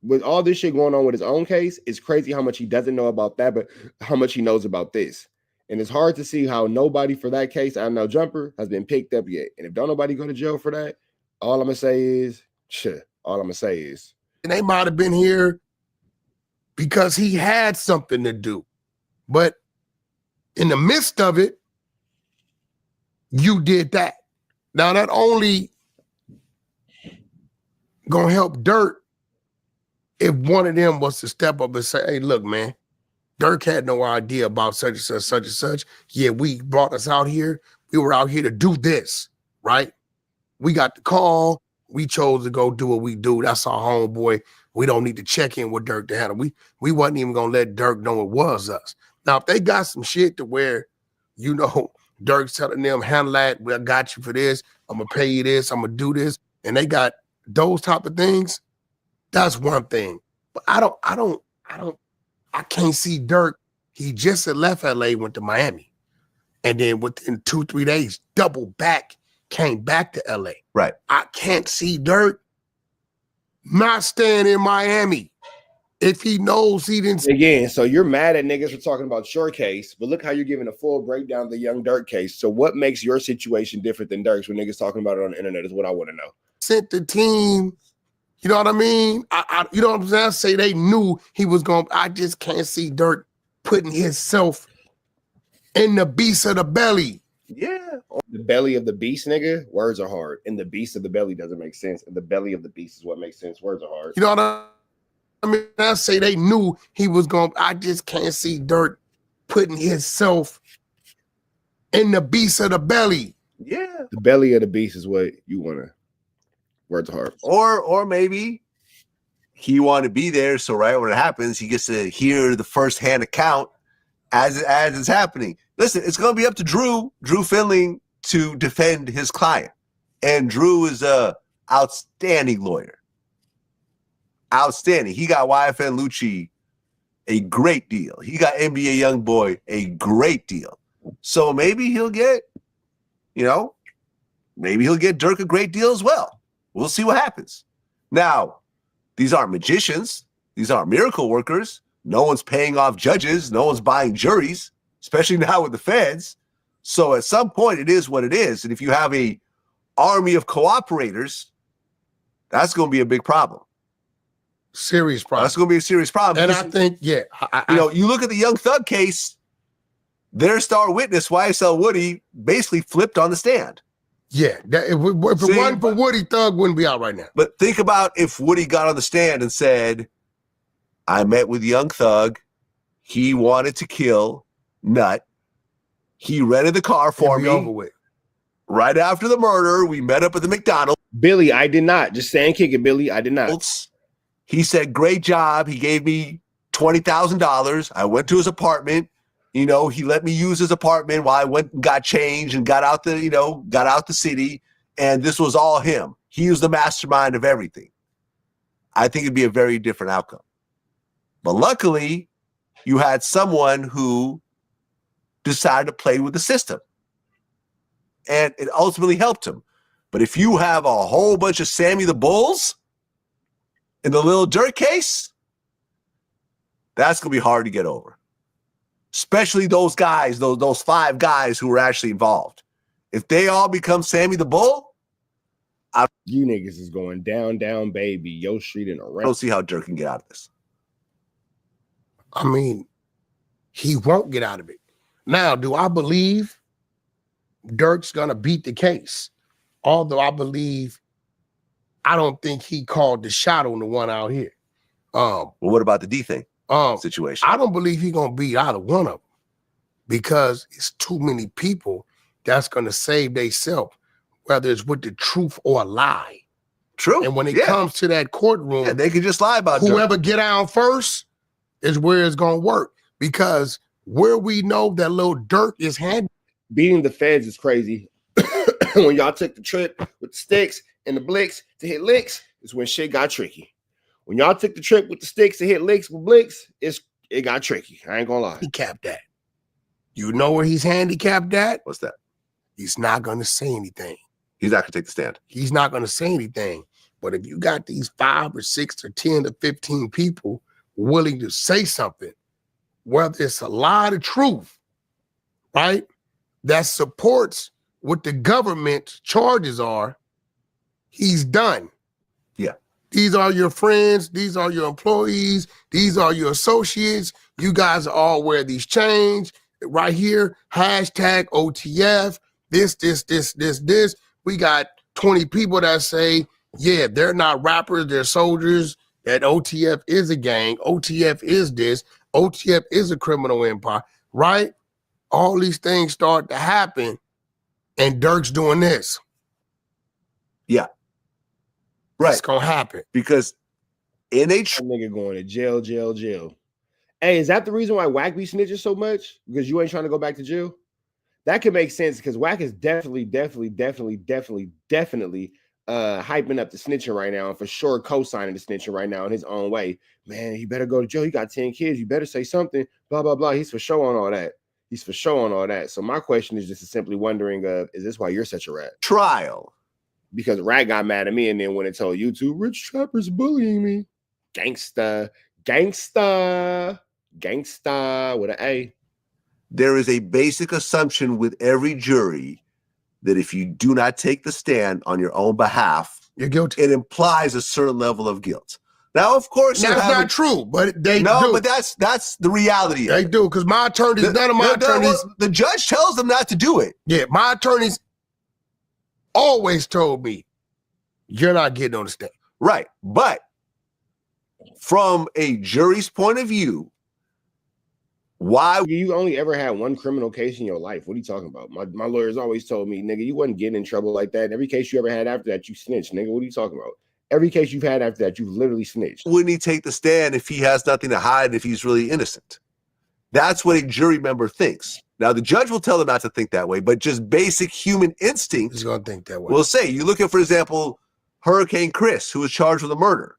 With all this shit going on with his own case, it's crazy how much he doesn't know about that, but how much he knows about this. And it's hard to see how nobody for that case, I know jumper, has been picked up yet. And if don't nobody go to jail for that, all I'm gonna say is, they might have been here because he had something to do. But in the midst of it, you did that. Now that only gonna help Dirk if one of them was to step up and say, hey, look, man, Dirk had no idea about such and such, such and such. Yeah, we brought us out here. We were out here to do this, right? We got the call. We chose to go do what we do. That's our homeboy. We don't need to check in with Dirk to handle. We wasn't even gonna let Dirk know it was us. Now, if they got some shit to where you know, Dirk's telling them, handle that, I got you for this, I'm gonna pay you this, I'm gonna do this, and they got those type of things, that's one thing. But I can't see Dirk. He just had left LA, went to Miami. And then within 2-3 days, double back, came back to LA. Right. I can't see Dirk not staying in Miami if he knows he didn't. Again, so you're mad at niggas for talking about your case, but look how you're giving a full breakdown of the young Dirk case. So what makes your situation different than Dirk's when niggas talking about it on the internet is what I want to know. Sent the team, you know what I mean? You know what I'm saying? I say they knew he was going. I just can't see Dirk putting himself in the beast of the belly. Yeah. The belly of the beast, nigga, words are hard. And the beast of the belly doesn't make sense. And the belly of the beast is what makes sense. Words are hard. You know what I mean? I say they knew he was going. I just can't see Dirk putting himself in the beast of the belly. Yeah. The belly of the beast is what you want to. Words are hard. Or maybe he wanted to be there, so right when it happens, he gets to hear the first-hand account as it's happening. Listen, it's going to be up to Drew Finling, to defend his client. And Drew is a outstanding lawyer. Outstanding. He got YFN Lucci a great deal. He got NBA Youngboy a great deal. So maybe he'll get, maybe he'll get Dirk a great deal as well. We'll see what happens. Now, these aren't magicians. These aren't miracle workers. No one's paying off judges. No one's buying juries, especially now with the feds. So at some point, it is what it is. And if you have a army of cooperators, that's going to be a big problem. Serious problem. That's going to be a serious problem. And I think, yeah. You look at the Young Thug case, their star witness, YSL Woody, basically flipped on the stand. Yeah, if it wasn't for Woody, Thug wouldn't be out right now. But think about if Woody got on the stand and said, I met with Young Thug. He wanted to kill Nut. He rented the car for me. Over with. Right after the murder, we met up at the McDonald's. Billy, I did not. Just saying, kick it, Billy. I did not. He said, great job. He gave me $20,000. I went to his apartment. He let me use his apartment while I went and got changed and got out the city. And this was all him. He was the mastermind of everything. I think it'd be a very different outcome. But luckily, you had someone who decided to play with the system. And it ultimately helped him. But if you have a whole bunch of Sammy the Bulls in the Lil Dirk case, that's going to be hard to get over. Especially those guys, those 5 guys who were actually involved. If they all become Sammy the Bull, you niggas is going down, baby. Yo Street and around. I don't see how Dirk can get out of this. I mean, he won't get out of it. Now, do I believe Dirk's going to beat the case? Although I don't think he called the shot on the one out here. Well, what about the D thing? Situation. I don't believe he's gonna beat either one of them because it's too many people that's gonna save themselves, whether it's with the truth or a lie. True. And when it comes to that courtroom, they can just lie about whoever Dirk. Get out first is where it's gonna work, because where we know that Lil Dirk is beating the feds is crazy. When y'all took the trip with the sticks and the blicks to hit licks, is when shit got tricky. When y'all took the trip with the sticks to hit licks with blicks, it got tricky. I ain't gonna lie. Handicapped at. You know where he's handicapped at? What's that? He's not gonna say anything. He's not gonna take the stand. He's not gonna say anything. But if you got these 5 or 6 or 10 or 15 people willing to say something, whether it's a lie or truth, right, that supports what the government charges are, he's done. Yeah. These are your friends. These are your employees. These are your associates. You guys all wear these chains right here. Hashtag OTF. This. We got 20 people that say, yeah, they're not rappers. They're soldiers. That OTF is a gang. OTF is this. OTF is a criminal empire, right? All these things start to happen, and Dirk's doing this. Yeah. Right. It's going to happen. Because in a nigga going to jail. Hey, is that the reason why WACK be snitching so much? Because you ain't trying to go back to jail? that could make sense because WACK is definitely hyping up the snitching right now, and for sure co-signing the snitching right now in his own way. Man, he better go to jail. He got 10 kids. You better say something. Blah blah blah. He's for sure on all that. He's for sure on all that. So my question is just simply wondering, is this why you're such a rat? Trial. Because Rat got mad at me and then went and told YouTube, Rich Trapper's bullying me. Gangsta with an A. There is a basic assumption with every jury that if you do not take the stand on your own behalf, You're guilty. it implies a certain level of guilt. Now, of course, That's not true, but they do. but that's the reality. They do, because my attorneys, none of my attorneys. The judge tells them not to do it. Yeah, my attorneys always told me, you're not getting on the stand. Right. But from a jury's point of view, why You only ever had one criminal case in your life. What are you talking about? My lawyers always told me, nigga, you wasn't getting in trouble like that. And every case you ever had after that, you snitched, nigga. What are you talking about? Every case you've had after that, you've literally snitched. wouldn't he take the stand if he has nothing to hide and if he's really innocent? That's what a jury member thinks. Now, the judge will tell them not to think that way, but just basic human instinct He's going to think that way. will say, you look at, for example, Hurricane Chris, who was charged with a murder.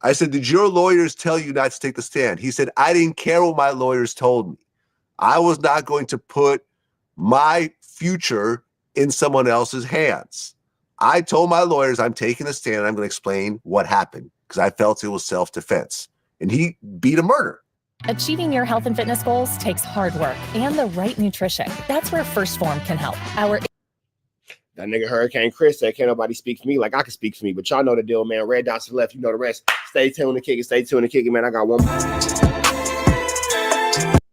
I said, did your lawyers tell you not to take the stand? He said, I didn't care what my lawyers told me. I was not going to put my future in someone else's hands. I told my lawyers I'm taking the stand and I'm going to explain what happened because I felt it was self-defense. And he beat a murder. Achieving your health and fitness goals takes hard work and the right nutrition. That's where First Form can help. That nigga Hurricane Chris said, can't nobody speak for me like I can speak for me. But y'all know the deal, man. Red dots to the left, you know the rest. Stay tuned to kick it. Stay tuned to kick it, man. I got one.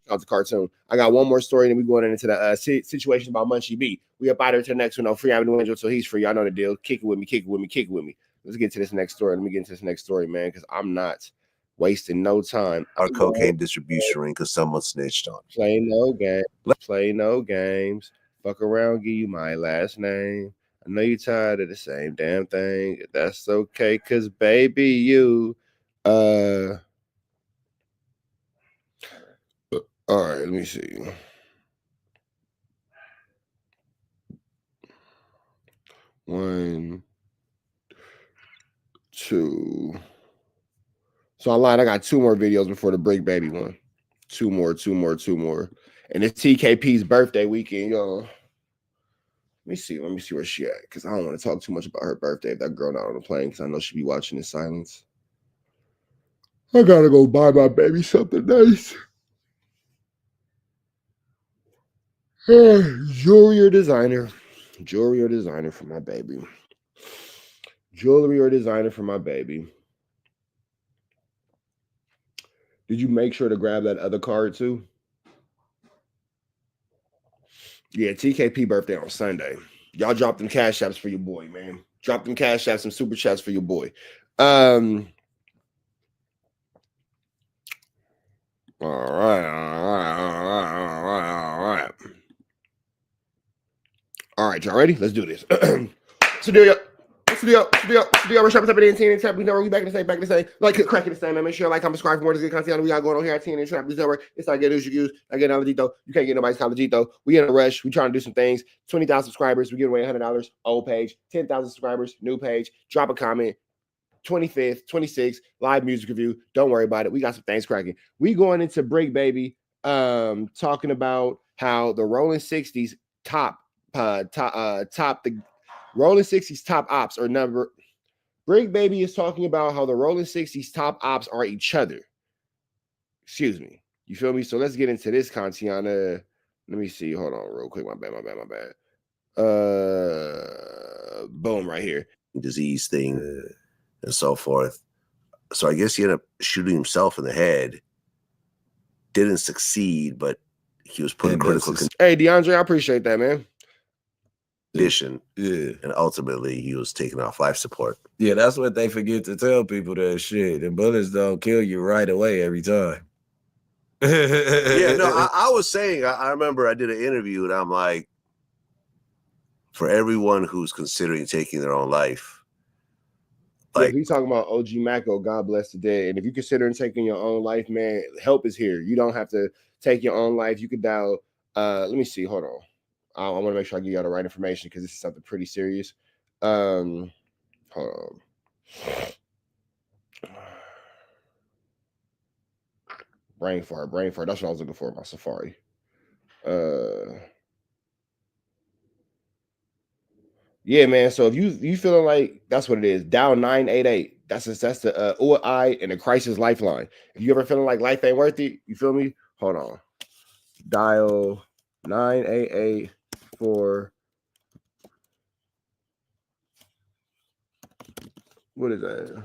Out the cartoon. I got one more story, and then we going into the situation about Munchie B. We up out here to the next one. No Free Avenue Angel till he's free. Y'all know the deal. Kick it with me, kick it with me, kick it with me. Let's get to this next story. Let me get into this next story, man, because I'm not wasting no time. Our cocaine distribution ring because someone snitched on. Play no game. Play no games. Fuck around, give you my last name. I know you're tired of the same damn thing. That's okay, cause baby, you all right, let me see. One, two. So I lied. I got two more videos before the Break Baby one. Two more. And it's TKP's birthday weekend, y'all. Let me see where she at, because I don't want to talk too much about her birthday if that girl not on the plane, because I know she'll be watching in silence. I gotta go buy my baby something nice. Jewelry or designer for my baby. Jewelry or designer for my baby. Did you make sure to grab that other card too? Yeah, TKP birthday on Sunday. Y'all drop them cash apps for your boy, man. Drop them cash apps and super chats for your boy. All right, y'all ready? Let's do this. What's the deal? We're shopping up at TNN Trap. We know we back in the same. Like, cracking the same, man. Make sure you like, comment, subscribe for more good content we got going on here at TNN Trap. It's not good news you use. I get Collagito. You can't get nobody's Collagito. We in a rush. We trying to do some things. 20,000 subscribers. We give away $100. Old page. 10,000 subscribers. New page. Drop a comment. 25th, 26th, live music review. Don't worry about it. We got some things cracking. We going into Break Baby, talking about how the Rolling 60s the Rolling 60s top ops are number. Break Baby is talking about how the Rolling 60s top ops are each other. Excuse me. You feel me? So let's get into this, Kantiana. Let me see. Hold on real quick. My bad. Boom, right here. Disease thing and so forth. So I guess he ended up shooting himself in the head. Didn't succeed, but he was put in critical Hey, DeAndre, I appreciate that, man. condition. Yeah. And ultimately he was taken off life support. Yeah, that's what they forget to tell people, that shit. The bullets don't kill you right away every time. Yeah, no, I was saying, I remember I did an interview and I'm like, for everyone who's considering taking their own life, like, we talking about OG Macko, God bless the dead. And if you're considering taking your own life, man, help is here. You don't have to take your own life. You can dial Let me see. Hold on. I want to make sure I give y'all the right information because this is something pretty serious. Hold on. Brain fart. That's what I was looking for in my Safari. Yeah, man. So if you feeling like that's what it is, dial 988. That's the OI and the crisis lifeline. If you ever feeling like life ain't worth it, you feel me? Hold on. Dial 988 for what is that?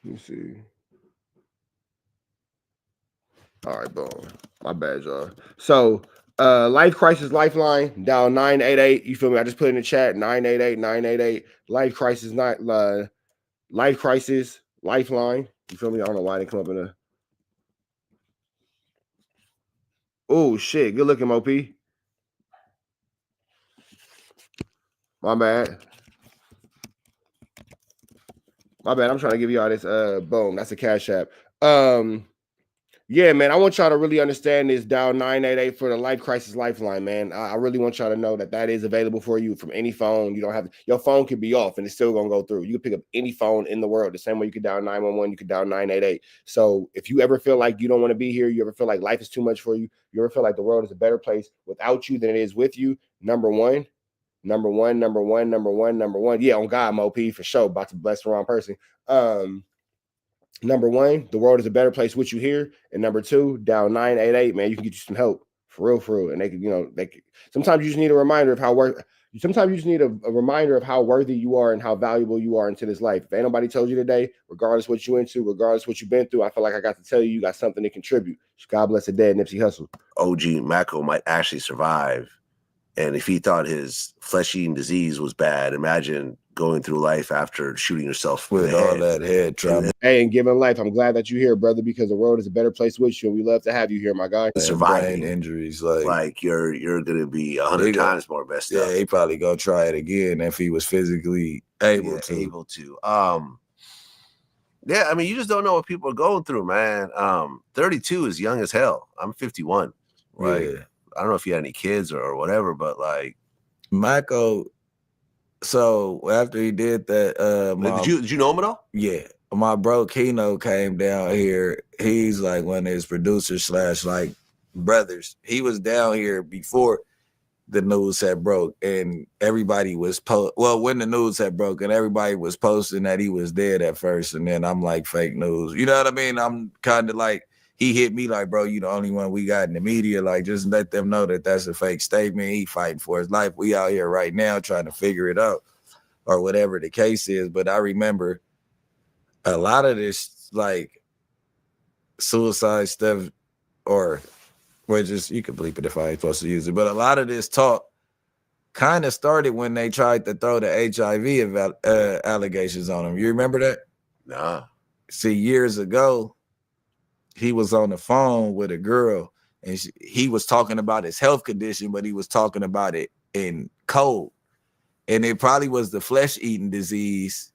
Let me see. All right, boom. My bad, y'all. So, Life Crisis Lifeline, dial 988. You feel me? I just put in the chat 988. Life Crisis Life Crisis Lifeline. You feel me? I don't know why they come up in a. Oh shit! Good looking, Mop. My bad. I'm trying to give you all this. Boom. That's a cash app. Yeah, man, I want y'all to really understand this. Dial 988 for the Life Crisis Lifeline, man. I really want y'all to know that is available for you from any phone. You don't have your phone could be off and it's still gonna go through. You can pick up any phone in the world the same way you could dial 911. You could dial 988. So if you ever feel like you don't want to be here, you ever feel like life is too much for you, you ever feel like the world is a better place without you than it is with you. Number one. Yeah, on God, Mop, for sure. About to bless the wrong person. Number one, the world is a better place with you here. And number two, dial 988, man. You can get you some help for real. And they can, sometimes you just need a reminder of how worthy you are and how valuable you are into this life. If ain't nobody told you today, regardless what you into, regardless what you've been through, I feel like I got to tell you, you got something to contribute. God bless the dead, Nipsey Hussle. OG Macko might actually survive. And if he thought his flesh-eating disease was bad, imagine going through life after shooting yourself with all that head trauma. Hey, and giving life, I'm glad that you're here, brother, because the world is a better place with you, and we love to have you here, my guy. Surviving brain injuries, like you're gonna be 100 times more messed up. Yeah, he probably gonna try it again if he was physically able to. Yeah, I mean, you just don't know what people are going through, man. 32 is young as hell. I'm 51. Like, yeah. I don't know if you had any kids or whatever, but like Michael. So after he did that, did you know him at all? Yeah, my bro Keno came down here. He's like one of his producers / like brothers. He was down here before the news had broke, and everybody was when the news had broke, and everybody was posting that he was dead at first, and then I'm like, fake news. You know what I mean? I'm kind of like. He hit me like, bro, you the only one we got in the media. Like, just let them know that that's a fake statement. He fighting for his life. We out here right now trying to figure it out or whatever the case is. But I remember a lot of this, like, suicide stuff or just, you can bleep it if I ain't supposed to use it. But a lot of this talk kind of started when they tried to throw the HIV allegations on him. You remember that? Nah. See, years ago, he was on the phone with a girl and he was talking about his health condition, but he was talking about it in code. And it probably was the flesh-eating disease.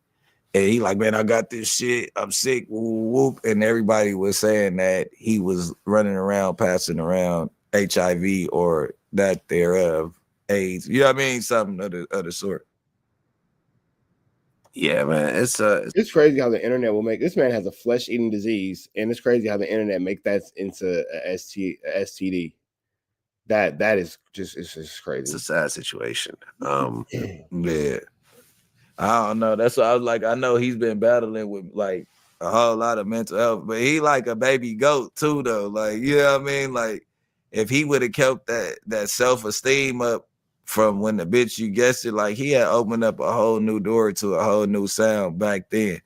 And he like, man, I got this shit. I'm sick. Whoop, whoop. And everybody was saying that he was running around, passing around HIV or that thereof, AIDS. You know what I mean? Something of the sort. Yeah, man, it's crazy how the internet will make this man has a flesh-eating disease, and it's crazy how the internet make that into a STD. That is just it's just crazy. It's a sad situation. Yeah, I don't know. That's why I was like, I know he's been battling with like a whole lot of mental health, but he like a baby goat too, though. Like, you know what I mean? Like, if he would have kept that self-esteem up. From when the bitch you guessed it, like he had opened up a whole new door to a whole new sound back then.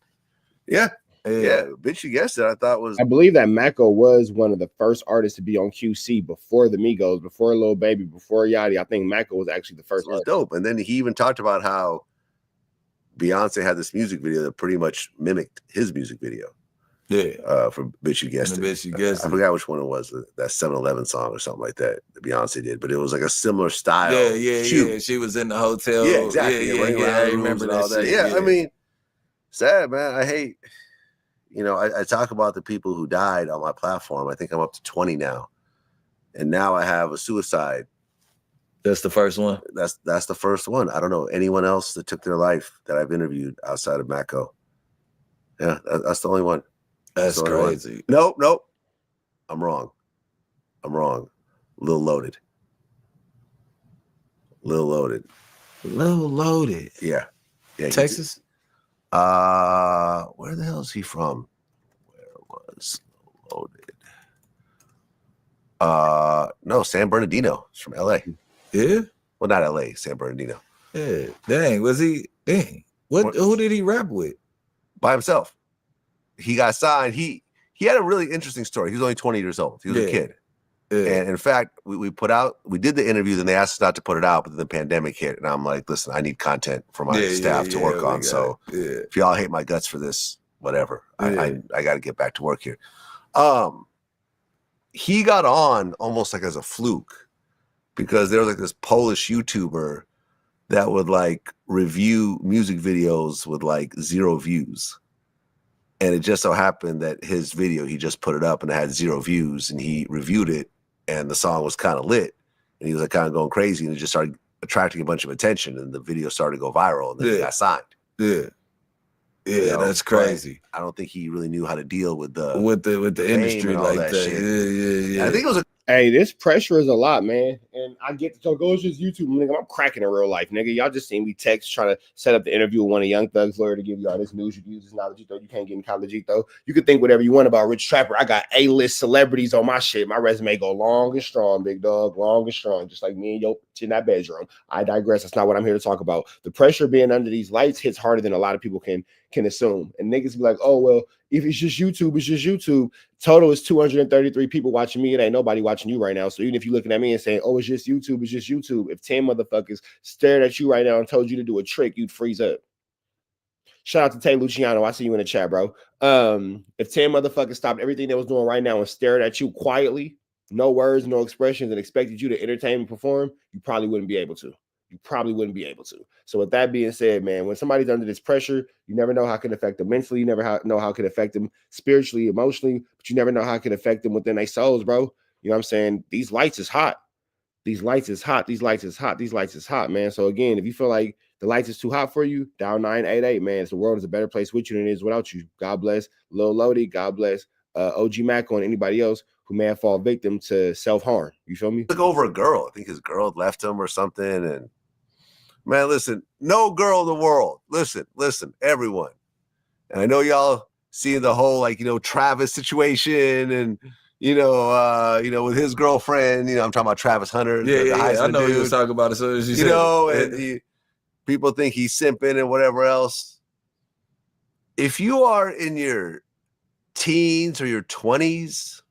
Yeah. Bitch you guessed it. I believe that Macko was one of the first artists to be on QC before the Migos, before Lil Baby, before Yachty. I think Macko was actually the first. It was dope. And then he even talked about how Beyonce had this music video that pretty much mimicked his music video. Yeah. For Bitch You Guessed It. Bitch You Guessed It. I forgot which one it was, that 7-Eleven song or something like that Beyonce did, but it was like a similar style. Yeah. She was in the hotel. Yeah, exactly. Yeah, I remember that all shit. Yeah, I mean, sad, man. I hate, You know, I talk about the people who died on my platform. I think I'm up to 20 now. And now I have a suicide. That's the first one? That's the first one. I don't know anyone else that took their life that I've interviewed outside of Macco. Yeah, that's the only one. That's crazy. Nope. I'm wrong. Lil Loaded. Lil Loaded. Yeah. Texas? Where the hell is he from? Where was Loaded? No, San Bernardino. He's from LA. Yeah? Well, not LA, San Bernardino. Yeah. Dang, was he? Dang. Who did he rap with? By himself. He got signed. He had a really interesting story. He was only 20 years old. He was a kid. Yeah. And in fact, we did the interview, then they asked us not to put it out, but then the pandemic hit. And I'm like, listen, I need content for my staff to work on. So if y'all hate my guts for this, whatever. I got to get back to work here. He got on almost like as a fluke because there was like this Polish YouTuber that would like review music videos with like 0 views. And it just so happened that his video, he just put it up and it had 0 views and he reviewed it and the song was kind of lit and he was like kind of going crazy and it just started attracting a bunch of attention and the video started to go viral and then he got signed. Yeah. Yeah, you know, that's crazy. I don't think he really knew how to deal with the industry like that. Yeah. I think it was Hey, this pressure is a lot, man. And I get to talk, it's just YouTube, nigga. I'm cracking in real life, nigga. Y'all just seen me text trying to set up the interview with one of Young Thug's lawyer to give you all this news reviews. It's not legit, though. You can't get in college, though. You can think whatever you want about Rich Trapper. I got A-list celebrities on my shit. My resume go long and strong, big dog. Long and strong, just like me and yo in that bedroom. I digress. That's not what I'm here to talk about. The pressure being under these lights hits harder than a lot of people can assume. And niggas be like, oh, well, if it's just YouTube, it's just YouTube. Total is 233 people watching me. It ain't nobody watching you right now. So even if you're looking at me and saying, oh, it's just YouTube, it's just YouTube. If 10 motherfuckers stared at you right now and told you to do a trick, you'd freeze up. Shout out to Tay Luciano. I see you in the chat, bro. If 10 motherfuckers stopped everything they was doing right now and stared at you quietly, no words, no expressions, and expected you to entertain and perform, you probably wouldn't be able to. So with that being said, man, when somebody's under this pressure, you never know how it can affect them mentally. You never know how it can affect them spiritually, emotionally, but you never know how it can affect them within their souls, bro. You know what I'm saying? These lights is hot. These lights is hot, man. So again, if you feel like the lights is too hot for you, dial 988, man. The world is a better place with you than it is without you. God bless Lil Lodi. God bless OG Mac and anybody else who may have fallen victim to self-harm. You feel me? Took over a girl. I think his girl left him or something. And man, listen, no girl in the world. Listen, everyone. And I know y'all seeing the whole, like, you know, Travis situation and, you know, with his girlfriend, you know, I'm talking about Travis Hunter. I know he was talking about it. So you know, and people think he's simping and whatever else. If you are in your teens or your 20s,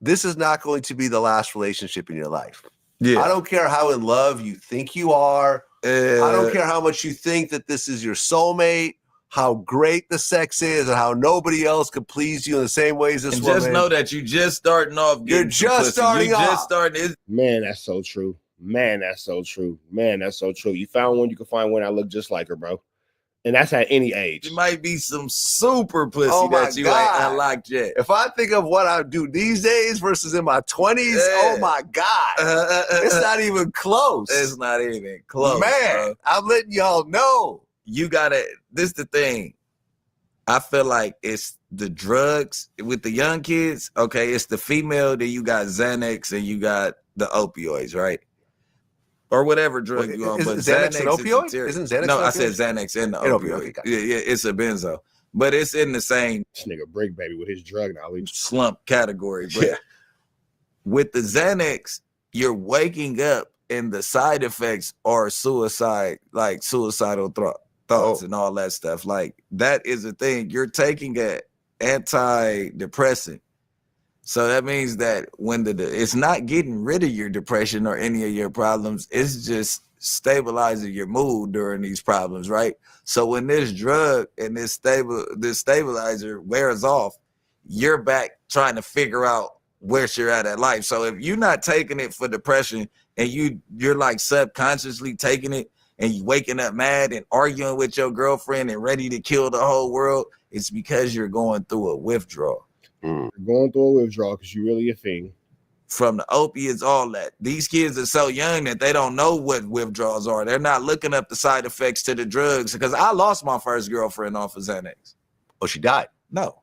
this is not going to be the last relationship in your life. Yeah. I don't care how in love you think you are. I don't care how much you think that this is your soulmate, how great the sex is, and how nobody else could please you in the same ways this woman. Just know that you're just starting off. You're just starting off. Man, that's so true. You found one, you can find one that look just like her, bro. And that's at any age. It might be some super pussy that you ain't unlocked yet. If I think of what I do these days versus in my 20s, oh my God. It's not even close. It's not even close. Man, bro. I'm letting y'all know. You gotta, this the thing. I feel like it's the drugs with the young kids. Okay, it's the female, then you got Xanax and you got the opioids, right? Or whatever drug you on, but Xanax an opioid? Isn't Xanax? No, I said Xanax and the opioid. Okay, gotcha. Yeah, it's a benzo, but it's in the same this nigga break baby with his drug knowledge slump category. But with the Xanax, you're waking up, and the side effects are suicide, like suicidal thoughts and all that stuff. Like that is a thing. You're taking an antidepressant. So that means that when it's not getting rid of your depression or any of your problems, it's just stabilizing your mood during these problems, right? So when this drug and this stabilizer wears off, you're back trying to figure out where you're at life. So if you're not taking it for depression and you're like subconsciously taking it and you waking up mad and arguing with your girlfriend and ready to kill the whole world, it's because you're going through a withdrawal. You're going through a withdrawal because you really a fiend. From the opiates, all that. These kids are so young that they don't know what withdrawals are. They're not looking up the side effects to the drugs. Because I lost my first girlfriend off of Xanax. Oh, she died? No.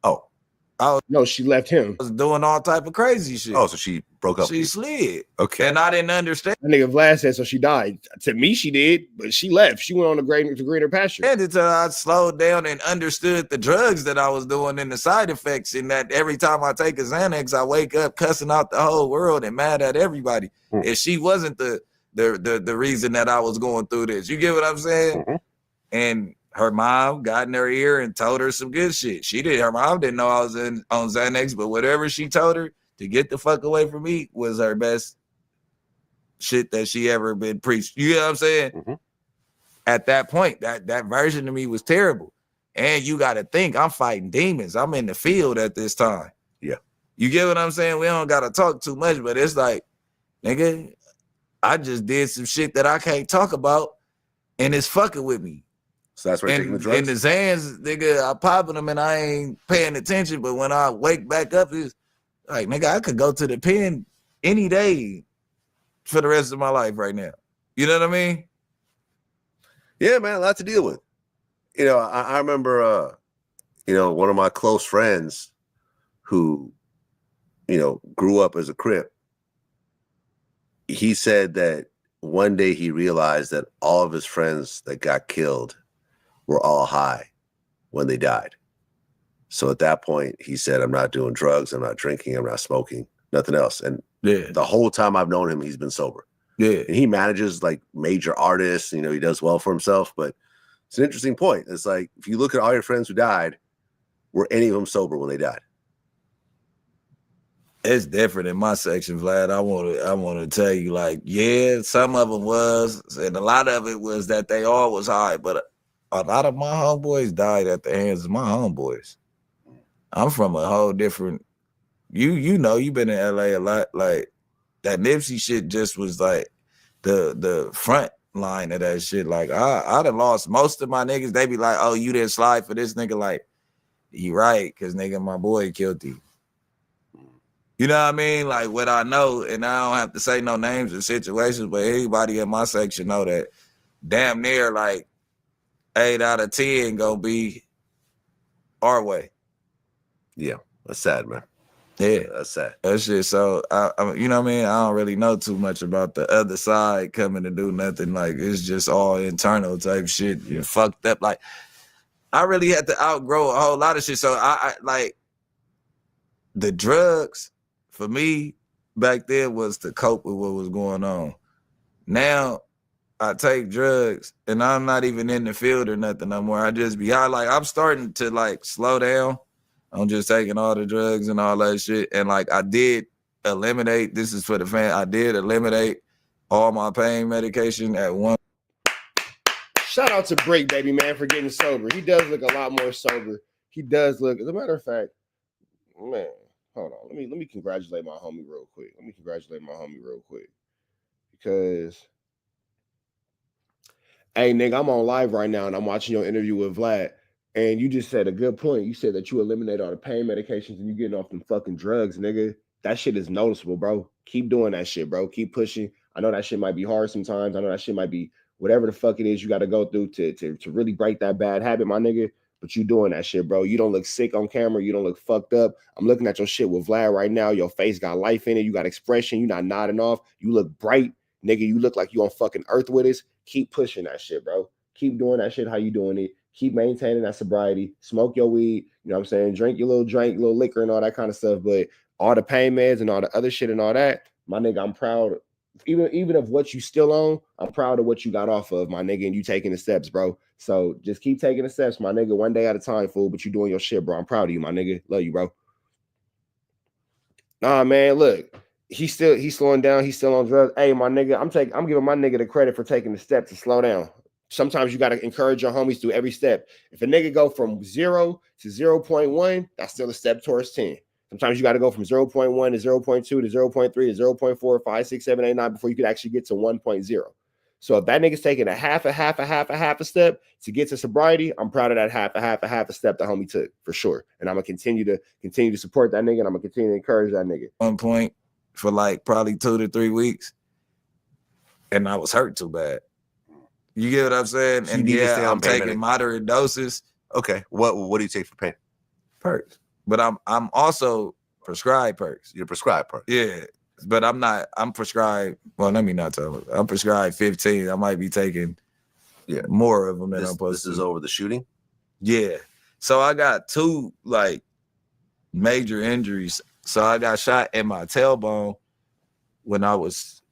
Oh. No, she left him. Was doing all type of crazy shit. Oh, so she broke up. She slid. Okay. And I didn't understand. That nigga Vlad said so she died. To me, she did, but she left. She went on to greener pasture. And until I slowed down and understood the drugs that I was doing and the side effects, and that every time I take a Xanax, I wake up cussing out the whole world and mad at everybody. If she wasn't the reason that I was going through this, you get what I'm saying? And her mom got in her ear and told her some good shit. Her mom didn't know I was on Xanax, but whatever she told her to get the fuck away from me was her best shit that she ever been preached. You know what I'm saying? At that point, that version of me was terrible. And you got to think, I'm fighting demons. I'm in the field at this time. Yeah. You get what I'm saying? We don't got to talk too much, but it's like, nigga, I just did some shit that I can't talk about, and it's fucking with me. So that's where you're taking the drugs? In the Zans, nigga, I popping them and I ain't paying attention. But when I wake back up, it's like, nigga, I could go to the pen any day for the rest of my life right now. You know what I mean? Yeah, man, a lot to deal with. You know, I remember, one of my close friends who, grew up as a Crip. He said that one day he realized that all of his friends that got killed were all high when they died. So at that point, he said, I'm not doing drugs, I'm not drinking, I'm not smoking, nothing else. And the whole time I've known him, he's been sober. Yeah. And he manages like major artists, he does well for himself. But it's an interesting point. It's like, if you look at all your friends who died, were any of them sober when they died? It's different in my section, Vlad. I want to tell you, like, yeah, some of them was, and a lot of it was that they all was high, but a lot of my homeboys died at the hands of my homeboys. I'm from a whole different, you know, you've been in LA a lot. Like, that Nipsey shit just was like the front line of that shit. Like, I done lost most of my niggas. They be like, oh, you didn't slide for this nigga. Like, you right, because nigga, my boy killed you. You know what I mean? Like, what I know, and I don't have to say no names or situations, but anybody in my section know that damn near like 8 out of 10 gonna be our way. Yeah, that's sad, man. Yeah, that's sad. That shit. So, I you know what I mean? I don't really know too much about the other side coming to do nothing. Like, it's just all internal type shit. You're fucked up. Like, I really had to outgrow a whole lot of shit. So, I like the drugs for me back then was to cope with what was going on. Now, I take drugs and I'm not even in the field or nothing no more. I just be high. Like, I'm starting to like slow down. I'm just taking all the drugs and all that shit. And like, I did eliminate, this is for the fan, I did eliminate all my pain medication at one. Shout out to Break, baby, man, for getting sober. He does look a lot more sober. He does look, as a matter of fact, man, hold on. Let me congratulate my homie real quick. Because, hey, nigga, I'm on live right now and I'm watching your interview with Vlad. And you just said a good point. You said that you eliminate all the pain medications and you getting off them fucking drugs, nigga. That shit is noticeable, bro. Keep doing that shit, bro. Keep pushing. I know that shit might be hard sometimes. I know that shit might be whatever the fuck it is you got to go through to really break that bad habit, my nigga. But you doing that shit, bro. You don't look sick on camera. You don't look fucked up. I'm looking at your shit with Vlad right now. Your face got life in it. You got expression. You not nodding off. You look bright, nigga. You look like you on fucking earth with us. Keep pushing that shit, bro. Keep doing that shit how you doing it. Keep maintaining that sobriety. Smoke your weed. You know what I'm saying? Drink your little drink, little liquor and all that kind of stuff. But all the pain meds and all the other shit and all that, my nigga, I'm proud. Even of what you still on, I'm proud of what you got off of, my nigga, and you taking the steps, bro. So just keep taking the steps, my nigga, one day at a time, fool. But you doing your shit, bro. I'm proud of you, my nigga. Love you, bro. Nah, man, look. He's slowing down. He's still on drugs. Hey, my nigga, I'm giving my nigga the credit for taking the step to slow down. Sometimes you got to encourage your homies through every step. If a nigga go from 0 to 0.1, that's still a step towards 10. Sometimes you got to go from 0.1 to 0.2 to 0.3 to 0.4, 5, 6, 7, 8, 9 before you could actually get to 1.0. So if that nigga's taking a half a step to get to sobriety, I'm proud of that half a step the homie took for sure. And I'm gonna continue to support that nigga, and I'm gonna continue to encourage that nigga. 1 point for like probably 2 to 3 weeks, and I was hurt too bad. You get what I'm saying? So and yeah, I'm taking moderate doses. Okay. What do you take for pain? Perks. But I'm also prescribed perks. You're prescribed perks. Yeah. But I'm prescribed. Well, let me not tell you. I'm prescribed 15. I might be taking more of them than I'm supposed to. This is over the shooting? Yeah. So I got 2 like major injuries. So I got shot in my tailbone when I was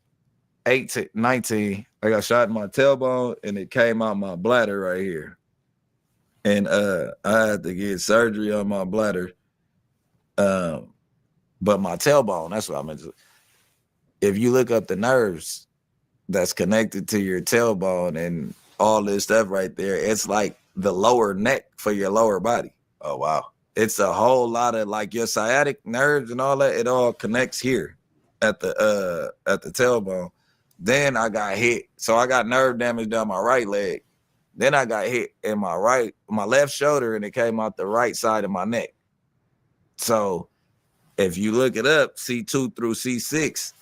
19. I got shot in my tailbone and it came out my bladder right here. And I had to get surgery on my bladder. But my tailbone, that's what I meant to. If you look up the nerves that's connected to your tailbone and all this stuff right there, it's like the lower neck for your lower body. Oh, wow. It's a whole lot of like your sciatic nerves and all that. It all connects here at the tailbone. Then I got hit. So I got nerve damage down my right leg. Then I got hit in my left shoulder, and it came out the right side of my neck. So if you look it up, C2 through C6,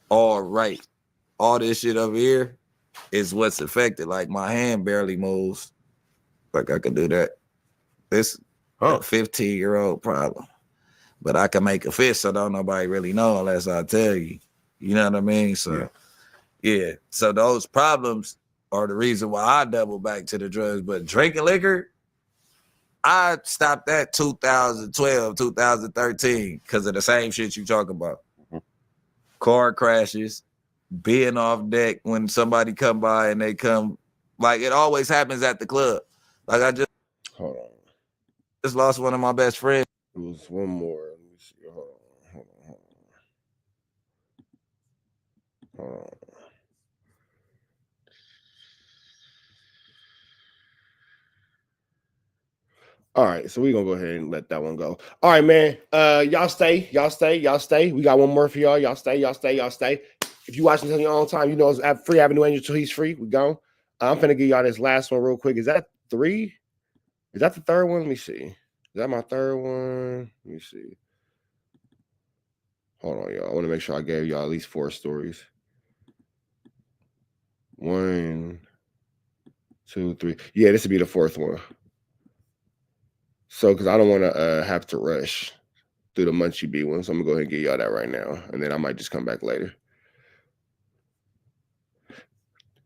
all right, all this shit over here is what's affected. Like my hand barely moves. Like I could do that. This a 15-year-old problem. But I can make a fist, so don't nobody really know unless I tell you. You know what I mean? So yeah. So those problems are the reason why I double back to the drugs. But drinking liquor, I stopped that 2012, 2013 because of the same shit you talking about. Car crashes, being off deck when somebody come by and they come, like it always happens at the club. Like I just lost one of my best friends. It was one more. Let me see. Hold on. All right, so we're gonna go ahead and let that one go. All right, man. Y'all stay. We got one more for y'all. Y'all stay. If you watching this on your own time, you know it's free Avenue Angel till he's free. We go. I'm finna give y'all this last one real quick. Is that 3? Is that the third one? Let me see. Is that my third one? Let me see. Hold on, y'all. I want to make sure I gave y'all at least 4 stories. 1, 2, 3. Yeah, this would be the 4th one. So, because I don't want to have to rush through the Munchie B one, so I'm going to go ahead and give y'all that right now, and then I might just come back later.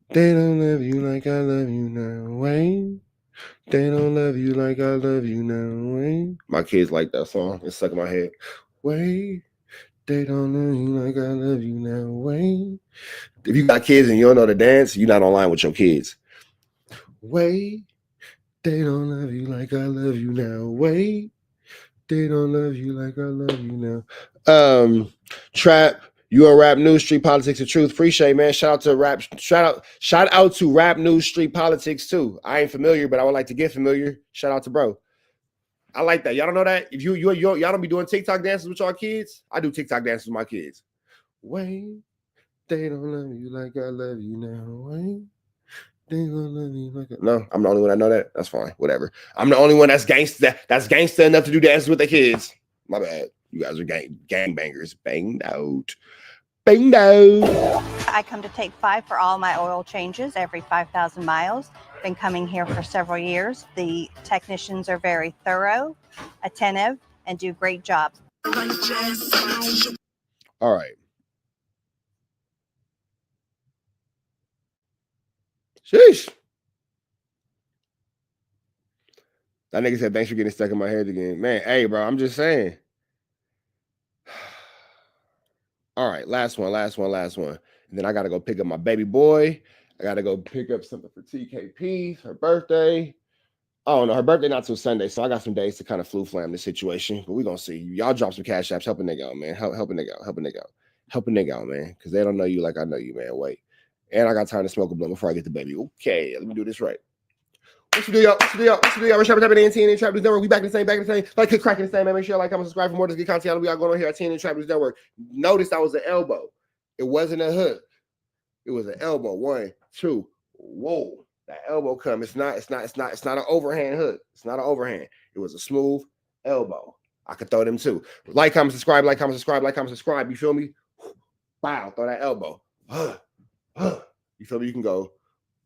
They don't love you like I love you now, Wayne. They don't love you like I love you now, Wayne. My kids like that song. It's stuck in my head. Wayne. They don't love you like I love you now, Wayne. If you got kids and you don't know the dance, you're not online with your kids. Wayne. They don't love you like I love you now. Wait, they don't love you like I love you now. Trap, you on Rap News Street Politics and Truth. Appreciate, man. Shout out to Rap News Street Politics too. I ain't familiar, but I would like to get familiar. Shout out to bro. I like that. Y'all don't know that? If y'all don't be doing TikTok dances with y'all kids, I do TikTok dances with my kids. Wait, they don't love you like I love you now. Wait. No, I'm the only one that know that. That's fine. Whatever. I'm the only one that's gangster enough to do dances with their kids. My bad. You guys are gang bangers. Banged out. I come to Take 5 for all my oil changes every 5,000 miles. Been coming here for several years. The technicians are very thorough, attentive, and do great jobs. All right. Sheesh. That nigga said, thanks for getting stuck in my head again. Man, hey, bro, I'm just saying. All right, last one. And then I got to go pick up my baby boy. I got to go pick up something for TKP, her birthday. Oh, no, her birthday not till Sunday, so I got some days to kind of flu-flam the situation, but we're going to see. Y'all drop some cash apps. Help a nigga out, man. Help a nigga out, man, because they don't know you like I know you, man. Wait. And I got time to smoke a blunt before I get the baby. Okay, let me do this right. What you do, y'all? We're Trap News Network. We back in the same. Like, click cracking the same, man. Make sure you like, comment, subscribe for more to get content. We are going on here at TNN Trap News Network. Notice that was an elbow. It wasn't a hook. It was an elbow. 1, 2. Whoa. That elbow come. It's not an overhand hook. It's not an overhand. It was a smooth elbow. I could throw them too. Like, comment, subscribe, like, comment, subscribe, like, comment, subscribe. You feel me? Wow, throw that elbow. You feel me? You can go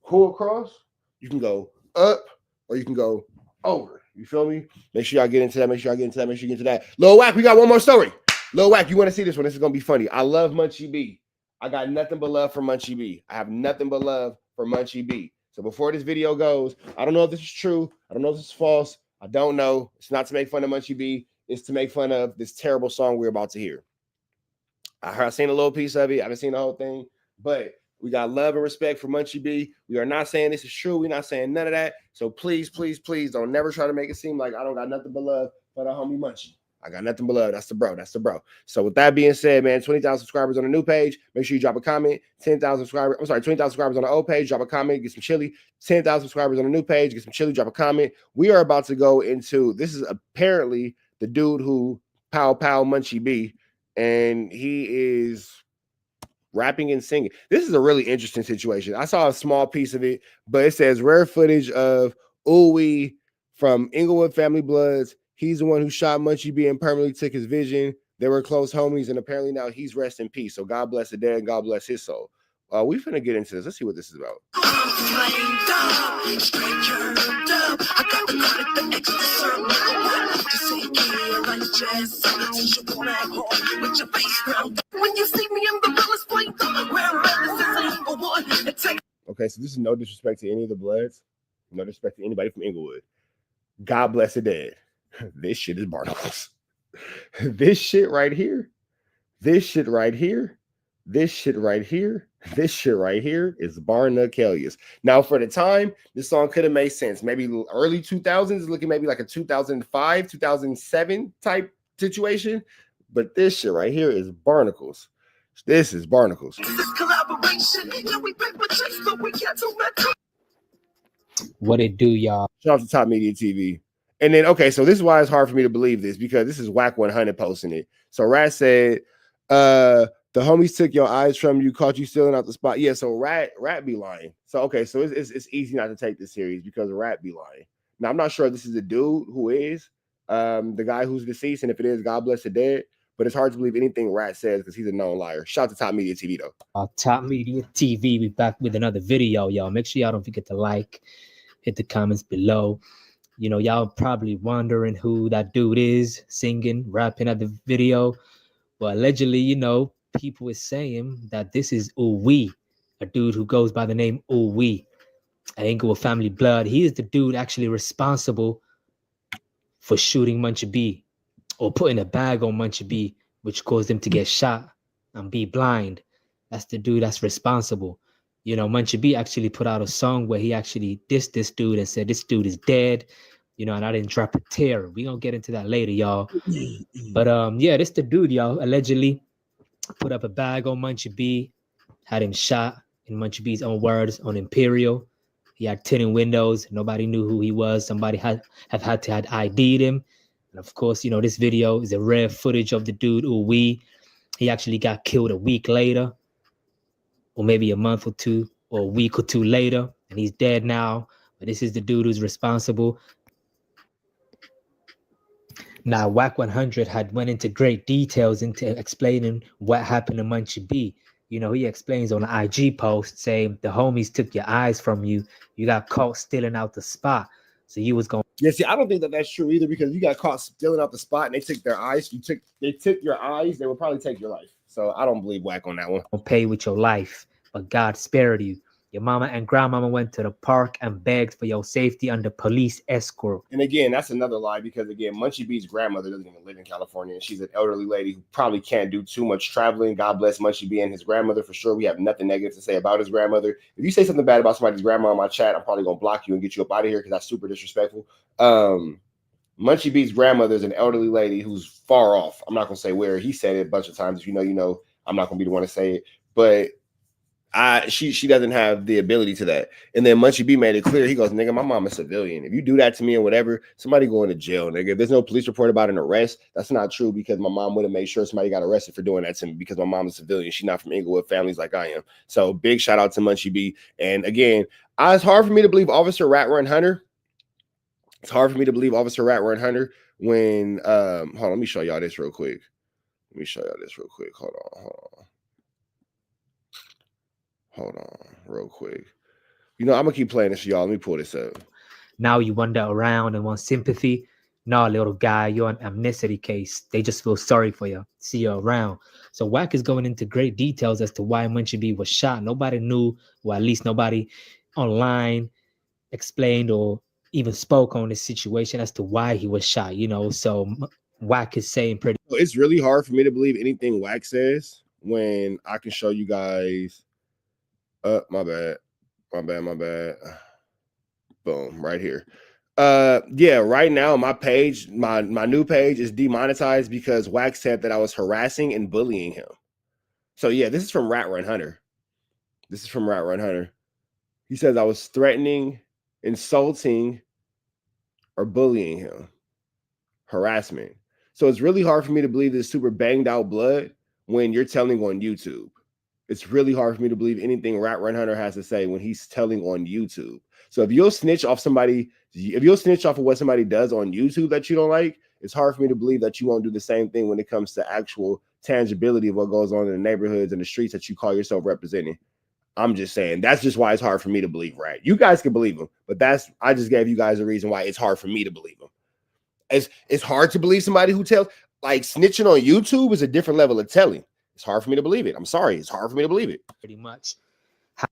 pull across, you can go up, or you can go over. You feel me? Make sure y'all get into that. Make sure y'all get into that. Make sure you get into that. Lil Wack, we got one more story. Lil Wack, you want to see this one? This is gonna be funny. I love Munchie B. I got nothing but love for Munchie B. I have nothing but love for Munchie B. So before this video goes, I don't know if this is true. I don't know if this is false. I don't know. It's not to make fun of Munchie B. It's to make fun of this terrible song we're about to hear. I seen a little piece of it. I haven't seen the whole thing, but we got love and respect for Munchie B. We are not saying this is true. We're not saying none of that. So please, please, please don't never try to make it seem like I don't got nothing but love for the homie Munchie. I got nothing but love. That's the bro. That's the bro. So with that being said, man, 20,000 subscribers on the new page. Make sure you drop a comment. 10,000 subscribers. I'm sorry, 20,000 subscribers on the old page. Drop a comment. Get some chili. 10,000 subscribers on the new page. Get some chili. Drop a comment. We are about to go into, this is apparently the dude who pow Munchie B, and he is rapping and singing. This is a really interesting situation. I saw a small piece of it, but it says rare footage of Ooey from Englewood Family Bloods. He's the one who shot Munchie B and permanently took his vision. They were close homies, and apparently now he's rest in peace. So God bless the dead and God bless his soul. We finna get into this. Let's see what this is about. Okay, so this is no disrespect to any of the Bloods, no disrespect to anybody from Englewood. God bless the dead. This shit is barnacles. This shit right here, this shit right here, this shit right here, this shit right here is barnacles. Now, for the time, this song could have made sense. Maybe early 2000s, looking maybe like a 2005, 2007 type situation. But this shit right here is barnacles. This is barnacles. What it do, y'all? Shout out to Top Media TV. And then, okay, so this is why it's hard for me to believe this, because this is WACK 100 posting it. So Rat said, the homies took your eyes from you, caught you stealing out the spot. Yeah, so Rat be lying. So, okay, so it's easy not to take this serious because Rat be lying. Now, I'm not sure if this is a dude who is the guy who's deceased, and if it is, God bless the dead. But it's hard to believe anything Rat says because he's a known liar. Shout out to Top Media TV, though. Top Media TV, we back with another video, y'all. Make sure y'all don't forget to like, hit the comments below. You know, y'all probably wondering who that dude is singing, rapping at the video. Well, allegedly, you know, people is saying that this is Ooey, a dude who goes by the name Ooey, at Englewood Family Blood. He is the dude actually responsible for shooting Munchie B, or putting a bag on Munchie B, which caused him to get shot and be blind. That's the dude that's responsible. You know, Munchie B actually put out a song where he actually dissed this dude and said, this dude is dead. You know, and I didn't drop a tear. We gonna get into that later, y'all. But yeah, this the dude, y'all, allegedly put up a bag on Munchie B, had him shot, in Munchie B's own words, on Imperial. He had tinted windows. Nobody knew who he was. Somebody had ID'd him. And of course, you know, this video is a rare footage of the dude, Ooey. He actually got killed a week later, or maybe a month or two, or a week or two later, and he's dead now. But this is the dude who's responsible. Now, WACK 100 had went into great details into explaining what happened to Munchie B. You know, he explains on an IG post saying the homies took your eyes from you. You got caught stealing out the spot. So you was going. Yeah, see, I don't think that that's true either, because you got caught stealing out the spot and they took their eyes. They took your eyes. They would probably take your life. So I don't believe WACK on that one. Pay with your life, but God spared you. Your mama and grandmama went to the park and begged for your safety under police escort. And again, that's another lie, because again, Munchie B's grandmother doesn't even live in California, and she's an elderly lady who probably can't do too much traveling. God bless Munchie B and his grandmother for sure. We have nothing negative to say about his grandmother. If you say something bad about somebody's grandma in my chat, I'm probably gonna block you and get you up out of here because that's super disrespectful. Munchie B's grandmother is an elderly lady who's far off. I'm not gonna say where. He said it a bunch of times. If you know, you know. I'm not gonna be the one to say it, but She doesn't have the ability to that. And then Munchie B made it clear. He goes, nigga, my mom a civilian. If you do that to me or whatever, somebody going to jail, nigga. If there's no police report about an arrest, that's not true because my mom would have made sure somebody got arrested for doing that to me because my mom's a civilian. She's not from Englewood families like I am. So big shout out to Munchie B. And again, it's hard for me to believe Officer Rat Run Hunter. It's hard for me to believe Officer Rat Run Hunter when hold on, let me show y'all this real quick. Hold on, real quick. You know, I'm gonna keep playing this for y'all. Let me pull this up. Now you wander around and want sympathy. No, little guy, you're an amnesty case. They just feel sorry for you. See you around. So WACK is going into great details as to why Munchie B was shot. Nobody knew, or at least nobody online explained or even spoke on this situation as to why he was shot, you know. So WACK is saying pretty. It's really hard for me to believe anything WACK says when I can show you guys. My bad. Boom, right here. Yeah, right now my page, my new page is demonetized because WACK said that I was harassing and bullying him. So yeah, this is from Rat Run Hunter. He says I was threatening, insulting, or bullying him. Harassment. So it's really hard for me to believe this super banged out blood when you're telling on YouTube. It's really hard for me to believe anything Rat Run Hunter has to say when he's telling on YouTube. So if you'll snitch off somebody, if you'll snitch off of what somebody does on YouTube that you don't like, it's hard for me to believe that you won't do the same thing when it comes to actual tangibility of what goes on in the neighborhoods and the streets that you call yourself representing. I'm just saying that's just why it's hard for me to believe Rat. You guys can believe him, but I just gave you guys a reason why it's hard for me to believe him. It's hard to believe somebody who tells, like, snitching on YouTube is a different level of telling. It's hard for me to believe it. I'm sorry. It's hard for me to believe it. Pretty much.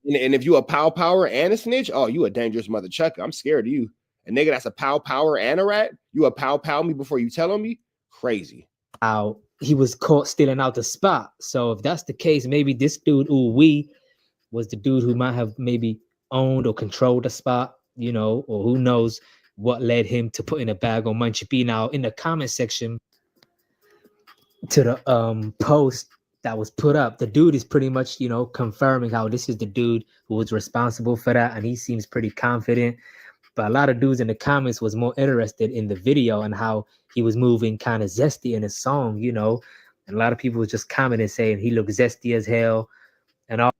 And if you a power and a snitch, oh, you a dangerous mother chucker. I'm scared of you. A nigga that's a power and a rat. You a pow me before you tell on me? Crazy. How he was caught stealing out the spot. So if that's the case, maybe this dude, was the dude who might have maybe owned or controlled the spot, you know, or who knows what led him to putting a bag on Munchie B. Now, in the comment section to the post that was put up, the dude is pretty much, you know, confirming how this is the dude who was responsible for that, and he seems pretty confident. But a lot of dudes in the comments was more interested in the video and how he was moving kind of zesty in his song, you know. And a lot of people was just commenting saying he looked zesty as hell and all.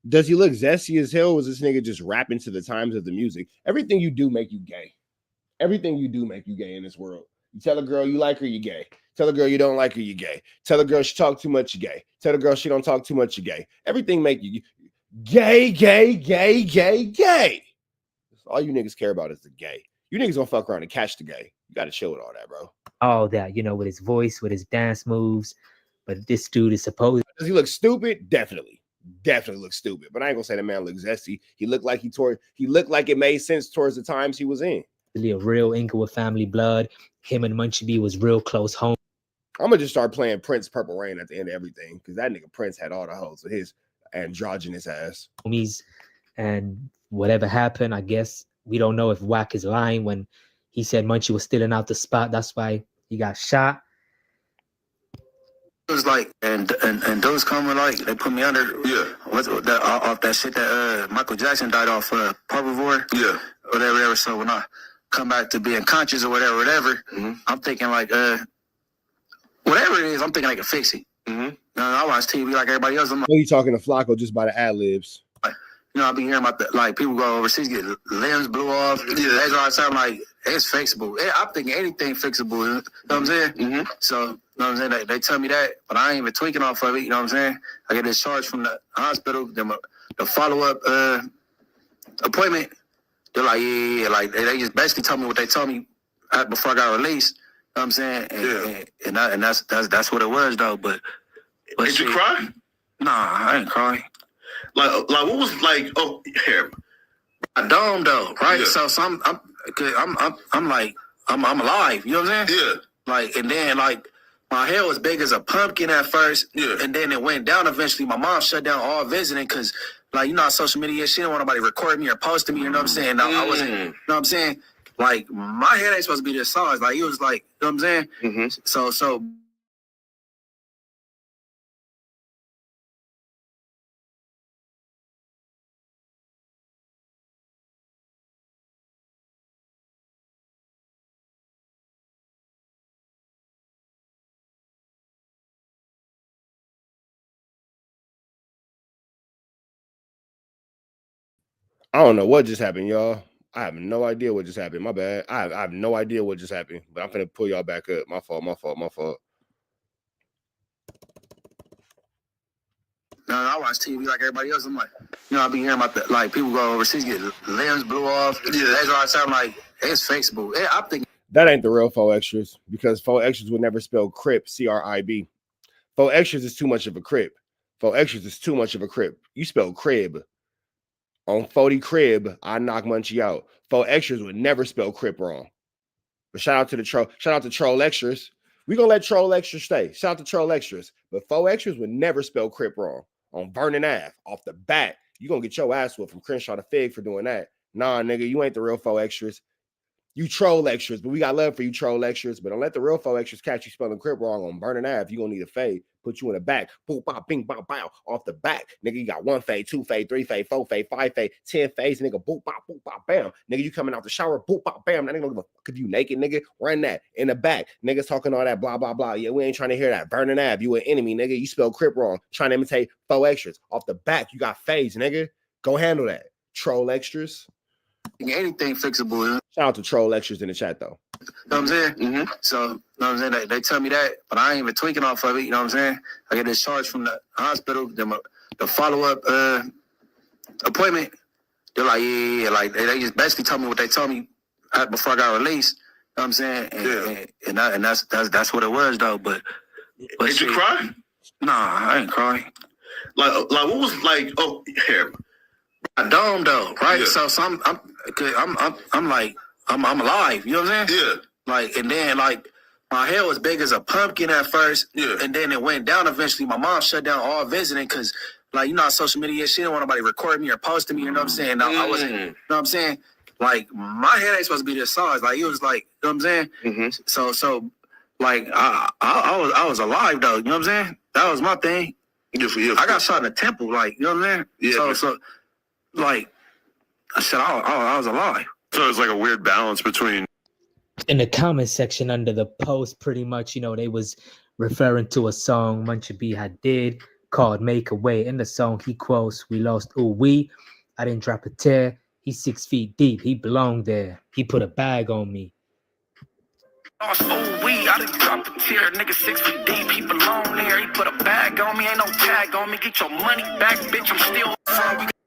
Does he look zesty as hell? Or was this nigga just rapping to the times of the music? Everything you do make you gay. Everything you do make you gay in this world. You tell a girl you like her, you gay. Tell a girl you don't like her, you gay. Tell a girl she talk too much, you gay. Tell a girl she don't talk too much, you gay. Everything make you gay. All you niggas care about is the gay. You niggas gonna fuck around and catch the gay. You gotta chill with all that, bro. All that, you know, with his voice, with his dance moves. But this dude is supposed. Does he look stupid? Definitely look stupid. But I ain't gonna say the man looks zesty. He looked like it made sense towards the times he was in. A real Englewood family blood. Him and Munchie B was real close home. I'm gonna just start playing Prince Purple Rain at the end of everything because that nigga Prince had all the hoes with his androgynous ass. And whatever happened, I guess we don't know if WACK is lying when he said Munchie was stealing out the spot. That's why he got shot. It was like, and those coming like they put me under. Yeah. What's that off that shit that Michael Jackson died off Purple. Yeah. Whatever. So when I come back to being conscious or whatever, I'm thinking like whatever it is, I'm thinking I can fix it. I watch TV like everybody else. I'm like, you talking to FLAKKO just by the ad libs. You know, I be hearing about like people go overseas, get limbs blew off. Yeah, that's why I say I'm like, it's fixable. I'm thinking anything fixable. You know what I'm saying? So, you know what I'm saying? They tell me that, but I ain't even tweaking off of it. You know what I'm saying? I get discharged from the hospital. Then the follow-up appointment, they're like, yeah. Like, they just basically told me what they told me before I got released. You know what I'm saying? And that's what it was, though. But did you cry? Nah, I ain't crying. Like what was like? Oh, here, a dome though, right? Yeah. So I'm like I'm alive. You know what I'm saying? Yeah. Like, and then like my hair was big as a pumpkin at first. Yeah. And then it went down eventually. My mom shut down all visiting because, like, you know, how social media, she didn't want nobody recording me or posting me. You know what I'm saying? I wasn't. You know what I'm saying? Like, my hair ain't supposed to be this size. Like, it was like, you know what I'm saying? So. I don't know what just happened, y'all. I have no idea what just happened. My bad. I have no idea what just happened, but I'm finna pull y'all back up. My fault. No, I watch TV like everybody else. I'm like, I be hearing about that. Like, people go overseas, get limbs blew off. Yeah, that's all the time. Like, it's fixable. I'm thinking that ain't the real faux extras, because faux extras would never spell crip, CRIB. Faux extras is too much of a crip. Faux extras is too much of a crip. You spell crib. On 40 crib, I knock Munchie out. Faux extras would never spell crip wrong. But shout out to troll extras. We gonna let troll extras stay. Shout out to troll extras. But faux extras would never spell crip wrong. On Vernon Ave, off the bat, you gonna get your ass whooped from Crenshaw to Fig for doing that. Nah, nigga, you ain't the real faux extras. You troll extras, but we got love for you troll extras. But don't let the real faux extras catch you spelling crip wrong on Vernon Ave. You gonna need a fade. Put you in the back. Boop, bop, bing, bop, bow. Off the back. Nigga, you got 1 fade, 2 fade, 3 fade, 4 fade, 5 fade, 10 fades. Nigga, boop, bop, bam. Nigga, you coming out the shower. Boop, bop, bam. That nigga don't give a fuck if you naked, nigga. Run that. In the back. Niggas talking all that blah, blah, blah. Yeah, we ain't trying to hear that. Vernon Ave. You an enemy, nigga. You spell crip wrong. Trying to imitate faux extras. Off the back, you got fades, nigga. Go handle that. Troll extras. anything fixable. Shout out to troll extras in the chat, though. You know what I'm saying? Mm-hmm. So, you know what I'm saying? They tell me that, but I ain't even tweaking off of it. You know what I'm saying? I get discharged from the hospital. Then the follow-up appointment, they're like, yeah. Like, they just basically told me what they told me before I got released. You know what I'm saying? And that's what it was, though. But did you cry? Nah, I ain't crying. Like what was like? Oh, here. I dome though, right? Yeah. So I'm like, I'm alive. You know what I'm saying? Yeah. Like, and then like my hair was big as a pumpkin at first. Yeah. And then it went down eventually. My mom shut down all visiting because, like, you know, on social media, she didn't want nobody recording me or posting me. You know what I'm saying? No, I wasn't. You know what I'm saying? Like, my head ain't supposed to be this size. Like, it was like, you know what I'm saying? Mm-hmm. So like, I was alive though. You know what I'm saying? That was my thing. Yeah, I got shot in the temple. Like, you know what I'm saying? Yeah. So like, I said, I was alive. So it's like a weird balance between. In the comment section under the post, pretty much, you know, they was referring to a song Munchie B had did called Make a Way. In the song, he quotes, "We lost ooh we. I didn't drop a tear. He's 6 feet deep. He belonged there. He put a bag on me." Lost ooh we. I didn't drop a tear. Nigga 6 feet deep. He belong there. He put a bag on me. Ain't no tag on me. Get your money back, bitch. I'm still.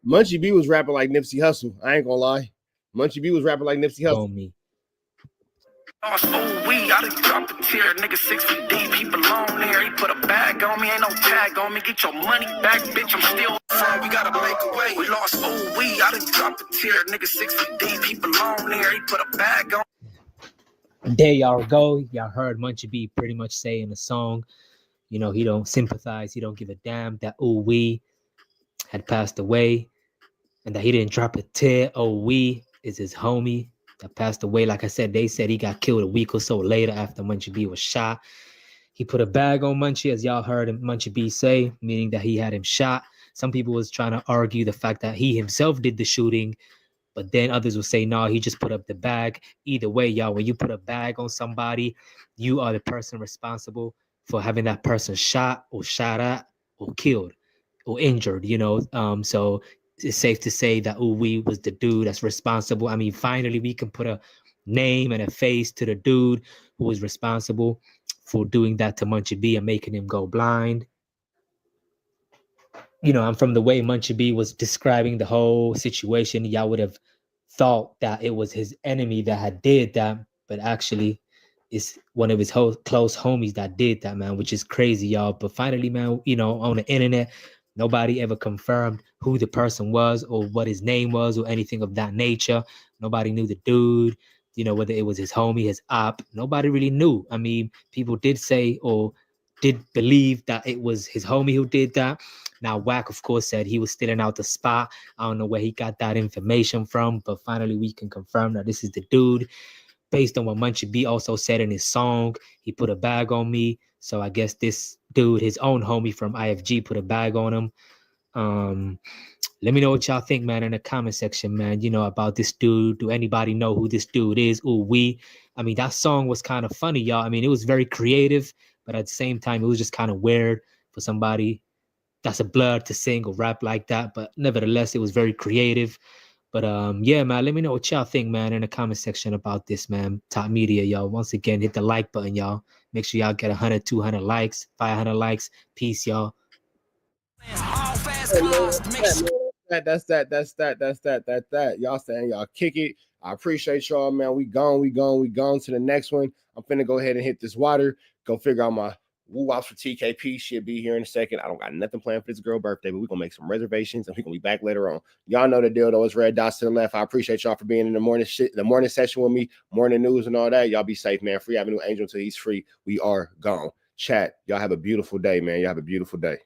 Munchie B was rapping like Nipsey Hussle. I ain't gonna lie. Munchie B was rapping like Nipsey Hussle. On me. Lost ooh we. I didn't drop a tear. Nigga 6 feet deep. He belong there. He put a bag on me. Ain't no tag on me. Get your money back, bitch. I'm still. We gotta make a way. We lost ooh we. I didn't drop a tear. Nigga 6 feet deep. He belong there. He put a bag on. There y'all go. Y'all heard Munchie B pretty much say in the song, you know, he don't sympathize. He don't give a damn that ooh we had passed away and that he didn't drop a tear. Oh, we is his homie that passed away. Like I said, they said he got killed a week or so later after Munchie B was shot. He put a bag on Munchie, as y'all heard Munchie B say, meaning that he had him shot. Some people was trying to argue the fact that he himself did the shooting, but then others will say, no, he just put up the bag. Either way, y'all, when you put a bag on somebody, you are the person responsible for having that person shot or shot at or killed or injured, you know. So it's safe to say that we was the dude that's responsible. I mean, finally, we can put a name and a face to the dude who was responsible for doing that to Munchie B and making him go blind. You know, I'm from the way Munchie B was describing the whole situation, y'all would have thought that it was his enemy that had did that, but actually it's one of his close homies that did that, man, which is crazy, y'all. But finally, man, you know, on the internet, nobody ever confirmed who the person was or what his name was or anything of that nature. Nobody knew the dude, you know, whether it was his homie, his op. Nobody really knew. I mean, people did say or did believe that it was his homie who did that. Now, WACK, of course, said he was stealing out the spot. I don't know where he got that information from, but finally we can confirm that this is the dude. Based on what Munchie B also said in his song, he put a bag on me. So I guess this dude, his own homie from IFG, put a bag on him. Let me know what y'all think, man, in the comment section, man, you know, about this dude. Do anybody know who this dude is? Ooh, we. I mean, that song was kind of funny, y'all. I mean, it was very creative, but at the same time, it was just kind of weird for somebody that's a blood to sing or rap like that. But nevertheless, it was very creative. But yeah, man, let me know what y'all think, man, in the comment section about this, man. Top Media, y'all. Once again, hit the like button, y'all. Make sure y'all get 100, 200 likes, 500 likes. Peace, y'all. That's that. Y'all saying y'all kick it. I appreciate y'all, man. We gone to the next one. I'm finna go ahead and hit this water. Go figure out my woo-wops for TKP. Should be here in a second. I don't got nothing planned for this girl birthday, but we're gonna make some reservations and we're gonna be back later on. Y'all know the deal though. It's red dots to the left. I appreciate y'all for being in the morning session with me, morning news and all that. Y'all be safe, man. Free Avenue Angel until he's free. We are gone. Chat. Y'all have a beautiful day, man. Y'all have a beautiful day.